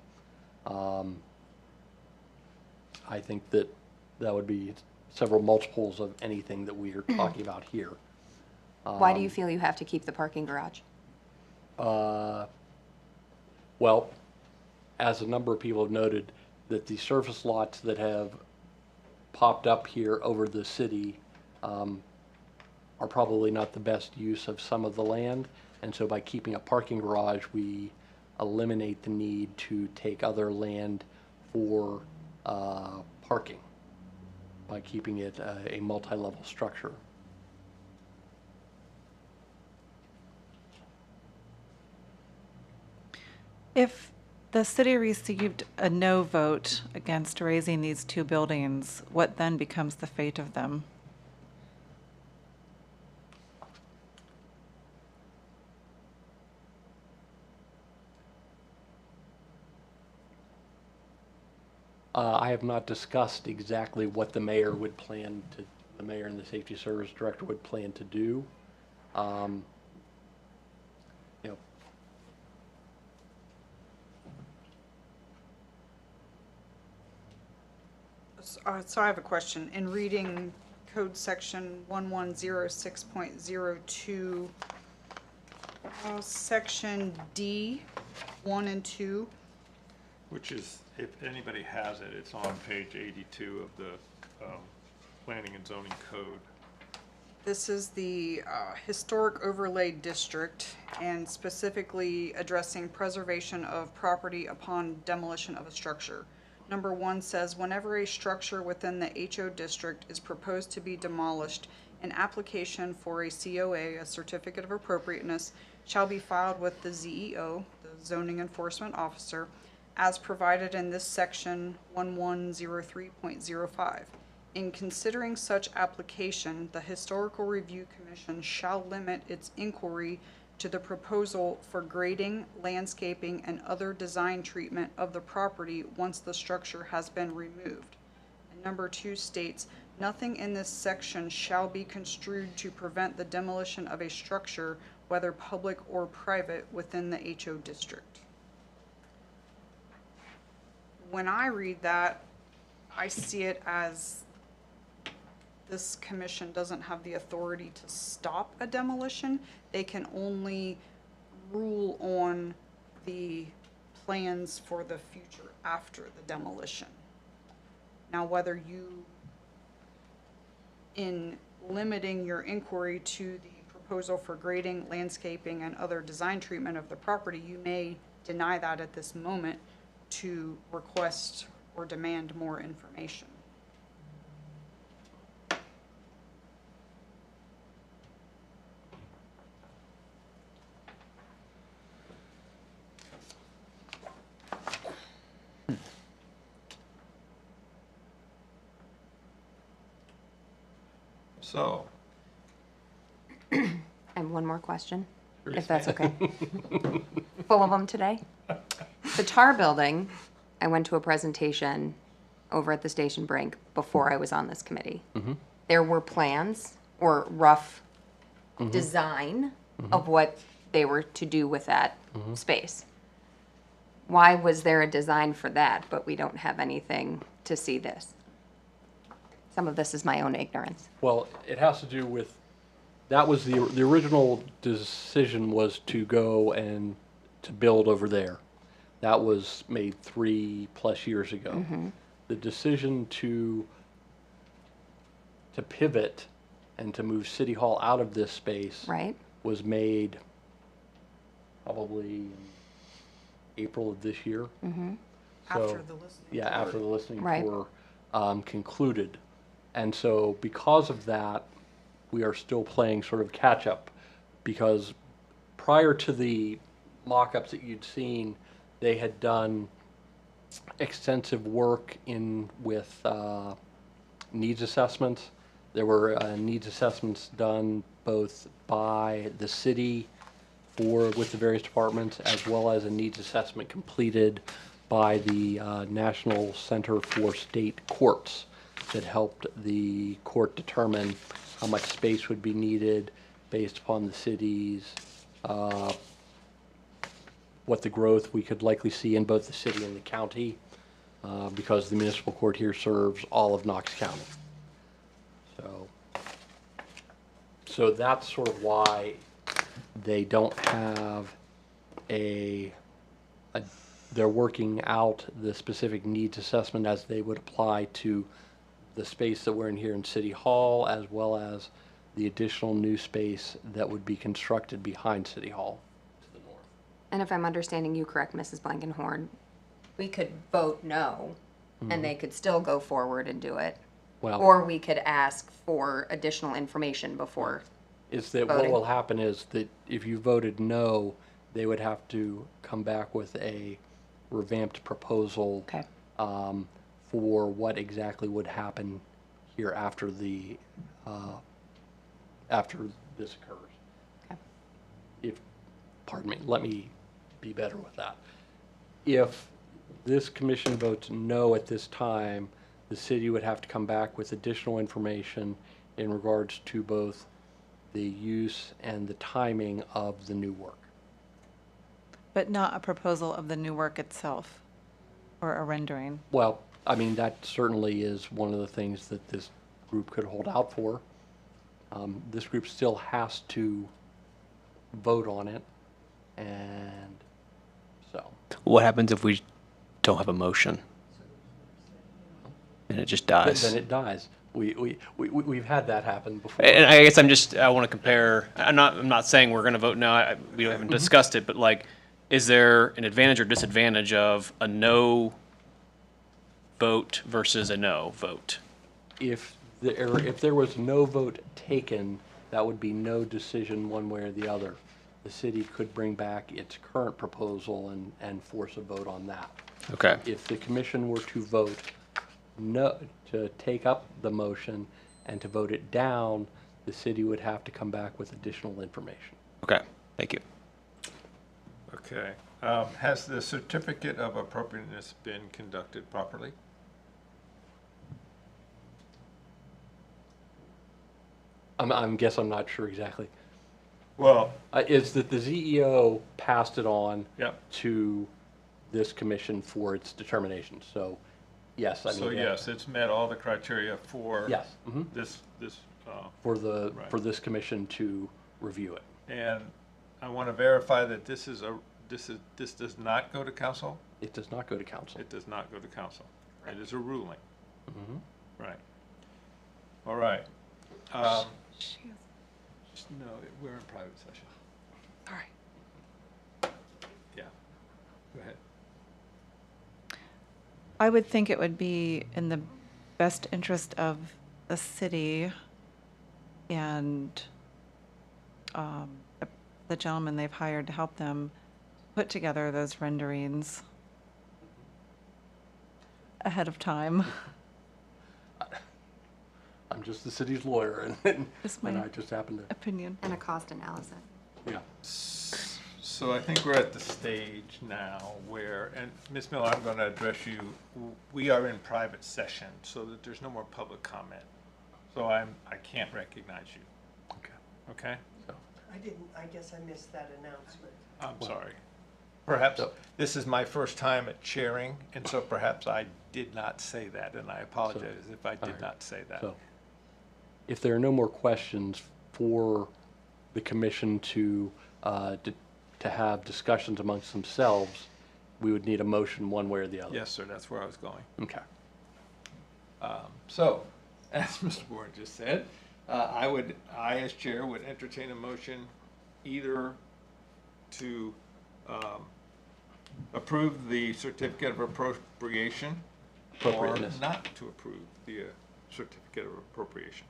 I think that would be several multiples of anything that we are talking about here. Why do you feel you have to keep the parking garage? Well, as a number of people have noted, that the surface lots that have popped up here over the city are probably not the best use of some of the land. And so by keeping a parking garage, we eliminate the need to take other land for parking by keeping it a multi-level structure. If the city received a no vote against raising these two buildings, what then becomes the fate of them? I have not discussed exactly what the mayor and the safety service director would plan to do. Um, you know, So I have a question. In reading code section 1106.02, section D, 1 and 2, Which is, if anybody has it, it's on page 82 of the Planning and Zoning Code. this is the historic overlay district and specifically addressing preservation of property upon demolition of a structure. Number 1 says, whenever a structure within the HO district is proposed to be demolished, an application for a COA, a certificate of appropriateness, shall be filed with the ZEO, the zoning enforcement officer, as provided in this section 1103.05. In considering such application, the Historical Review Commission shall limit its inquiry to the proposal for grading, landscaping, and other design treatment of the property once the structure has been removed. And number 2 states, nothing in this section shall be construed to prevent the demolition of a structure, whether public or private, within the HO district. When I read that, I see it as this commission doesn't have the authority to stop a demolition. They can only rule on the plans for the future after the demolition. Now, whether you, in limiting your inquiry to the proposal for grading, landscaping, and other design treatment of the property, you may deny that at this moment to request or demand more information. So, I have one more question, if that's okay. Full of them today. The tar building, I went to a presentation over at the station brink before I was on this committee. There were plans or rough design of what they were to do with that space. Why was there a design for that, but we don't have anything to see this? Some of this is my own ignorance. Well, it has to do with, that was the original decision was to go and to build over there. That was made 3+ years ago. The decision to pivot and to move City Hall out of this space Right? was made probably in April of this year. After So- the listening. Yeah, after the listening Right. tour concluded. And so because of that, we are still playing sort of catch up, because prior to the mock-ups that you'd seen, they had done extensive work with needs assessments. There were needs assessments done both by the city with the various departments, as well as a needs assessment completed by the National Center for State Courts that helped the court determine how much space would be needed based upon the city's, what the growth we could likely see in both the city and the county, because the municipal court here serves all of Knox County. So that's sort of why they don't have they're working out the specific needs assessment as they would apply to the space that we're in here in City Hall, as well as the additional new space that would be constructed behind City Hall to the north. And if I'm understanding you correct, Mrs. Blankenhorn, we could vote no, and they could still go forward and do it. Well, Or we could ask for additional information before. is that what voting. will happen is that if you voted no, they would have to come back with a revamped proposal Okay. for what exactly would happen here after after this occurs. Okay. If, pardon me, let me be better with that. If this commission votes no at this time, the city would have to come back with additional information in regards to both the use and the timing of the new work. But not a proposal of the new work itself or a rendering. Well, I mean, that certainly is one of the things that this group could hold out for. This group still has to vote on it, and so. What happens if we don't have a motion? And it just dies? Then it dies. We've had that happen before. And I guess I want to compare, I'm not saying we're going to vote no, we haven't discussed it, but like, is there an advantage or disadvantage of a no vote versus a no vote? If there was no vote taken, that would be no decision one way or the other. The city could bring back its current proposal and force a vote on that. Okay. If the commission were to vote no, to take up the motion and to vote it down, the city would have to come back with additional information. Okay, thank you. Okay. Has the certificate of appropriateness been conducted properly? I'm not sure exactly. Well, Is that the ZEO passed it on Yep. to this commission for its determination? So, yes, I mean. so yes, it's met all the criteria for Yes, this, for Right. this commission to review it. and I want to verify that this does not go to council? It does not go to council. It does not go to council. It is a ruling. Right. All right. No, we're in private session. All right. Yeah. Go ahead. I would think it would be in the best interest of the city and the gentleman they've hired to help them put together those renderings ahead of time. I'm just the city's lawyer, and Just my I just happen to, opinion. And a cost analysis. yeah. So I think we're at the stage now where, and Ms. Miller, I'm going to address you. We are in private session so that there's no more public comment. So I can't recognize you. Okay. Okay? So, I guess I missed that announcement. I'm sorry. Perhaps this is my first time at chairing, and so perhaps I did not say that, and I apologize if I did not say that. So, if there are no more questions for the commission to have discussions amongst themselves, we would need a motion one way or the other. Yes, sir, that's where I was going. Okay. So, as Mr. Warren just said, I as chair would entertain a motion either to approve the certificate of appropriation or Appropriateness. not to approve the certificate of appropriation.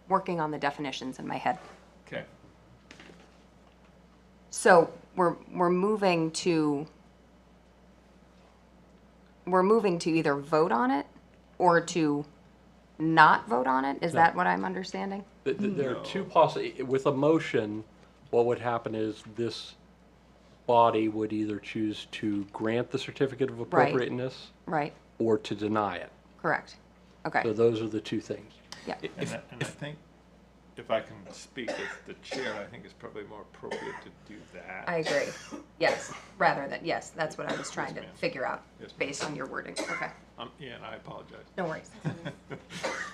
Working on the definitions in my head. Okay. So we're moving to either vote on it or to not vote on it? Is that what I'm understanding? There are two with a motion, what would happen is this body would either choose to grant the certificate of appropriateness Right, or to deny it. correct. So Okay, those are the two things. yeah. And I think, if I can speak as the chair, I think it's probably more appropriate to do that. I agree. Yes, rather than, yes, that's what I was trying to ma'am. figure out Yes, ma'am. based on your wording. Okay, Yeah, and I apologize. no worries.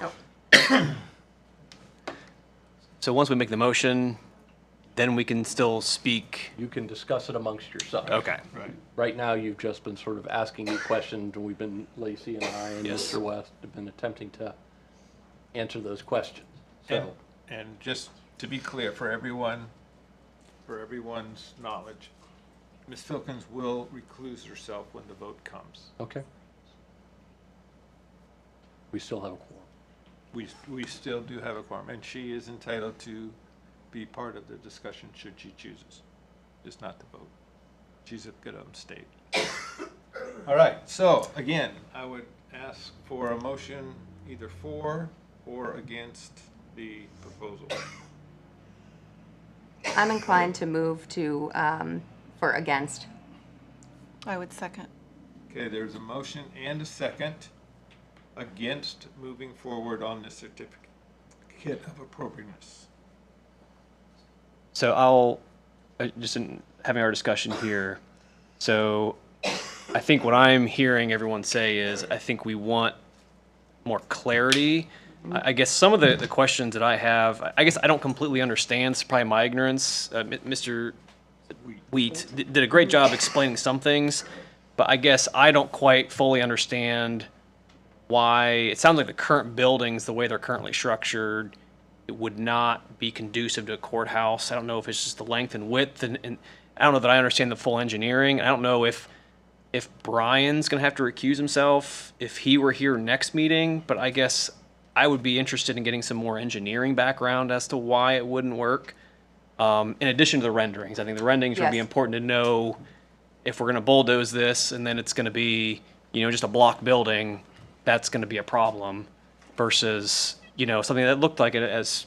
Nope. So once we make the motion, then we can still speak. You can discuss it amongst yourselves. Okay. Right. Right now, you've just been sort of asking me questions, and we've been, Lacey and I and Yes. Mr. West have been attempting to answer those questions. And, So, and just to be clear, for everyone's knowledge, Ms. Filkins will recluse herself when the vote comes. Okay. We still have a quorum. We still do have a quorum, and she is entitled to be part of the discussion should she chooses, just not to vote. She's going to state. All right, so again, I would ask for a motion either for or against the proposal. I'm inclined to move to, for against. I would second. Okay, there's a motion and a second against moving forward on the certificate of appropriateness. So I'll, just in having our discussion here, so I think what I'm hearing everyone say is, I think we want more clarity. I guess some of the questions that I have, I guess I don't completely understand, it's probably my ignorance. Mr. Wheat did a great job explaining some things, but I guess I don't quite fully understand why, it sounds like the current buildings, the way they're currently structured, it would not be conducive to a courthouse. I don't know if it's just the length and width, and I don't know that I understand the full engineering. I don't know if Brian's gonna have to recuse himself if he were here next meeting, but I guess I would be interested in getting some more engineering background as to why it wouldn't work. In addition to the renderings, I think the renderings would be Yes. important to know if we're gonna bulldoze this and then it's gonna be, just a block building, that's gonna be a problem versus, something that looked like it as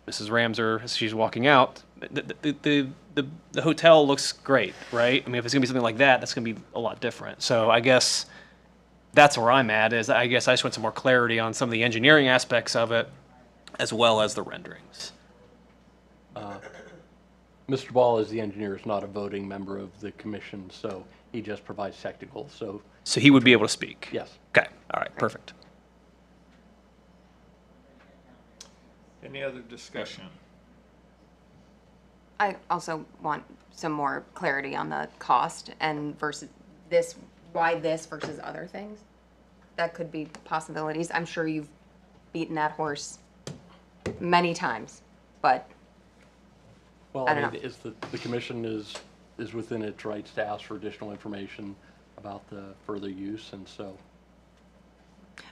Mrs. Ramser, as she's walking out, the hotel looks great, right? I mean, if it's gonna be something like that, that's gonna be a lot different. So I guess that's where I'm at, is I guess I just want some more clarity on some of the engineering aspects of it, as well as the renderings. Mr. Ball, as the engineer, is not a voting member of the commission, so he just provides technical, so So he would be able to speak? yes. Okay, all right, perfect. Any other discussion? I also want some more clarity on the cost and versus this, why this versus other things. That could be possibilities. I'm sure you've beaten that horse many times, but Well, I I don't mean, know. is the commission is within its rights to ask for additional information about the further use, and so.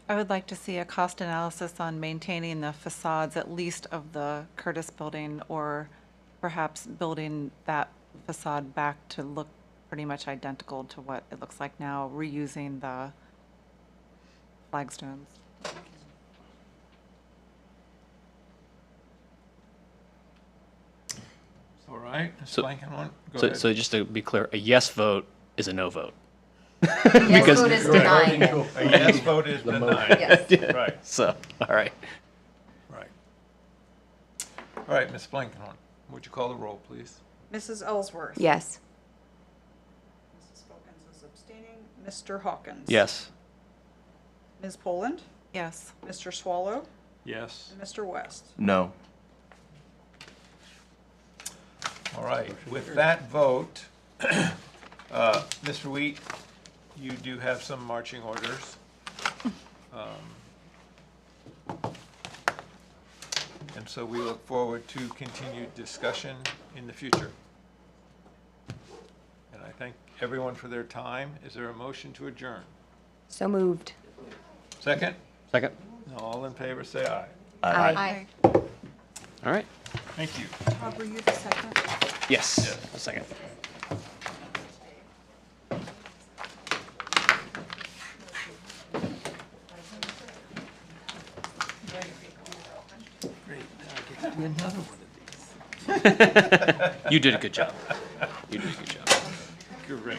I would like to see a cost analysis on maintaining the facades, at least of the Curtis building, or perhaps building that facade back to look pretty much identical to what it looks like now, reusing the flagstones. All right, Ms. So- Blankenhorn, go So, ahead. so just to be clear, a yes vote is a no vote. yes vote is denying it. A yes vote is The denied. Yes. Right, So, all right. right. All right, Ms. Blankenhorn, would you call the roll, please? Mrs. Ellsworth? Yes. Mrs. Filkins is abstaining. Mr. Hawkins? Yes. Ms. Poland? Yes. Mr. Swallow? Yes. And Mr. West? No. All right, with that vote, Mr. Wheat, you do have some marching orders. And so we look forward to continued discussion in the future. And I thank everyone for their time. Is there a motion to adjourn? So moved. Second? Second? All in favor, say aye. Aye. All right. Thank you. Rob, were you the second? Yes. A second. Great, now I get to do another one of these. You did a good job. You did a good job. Great.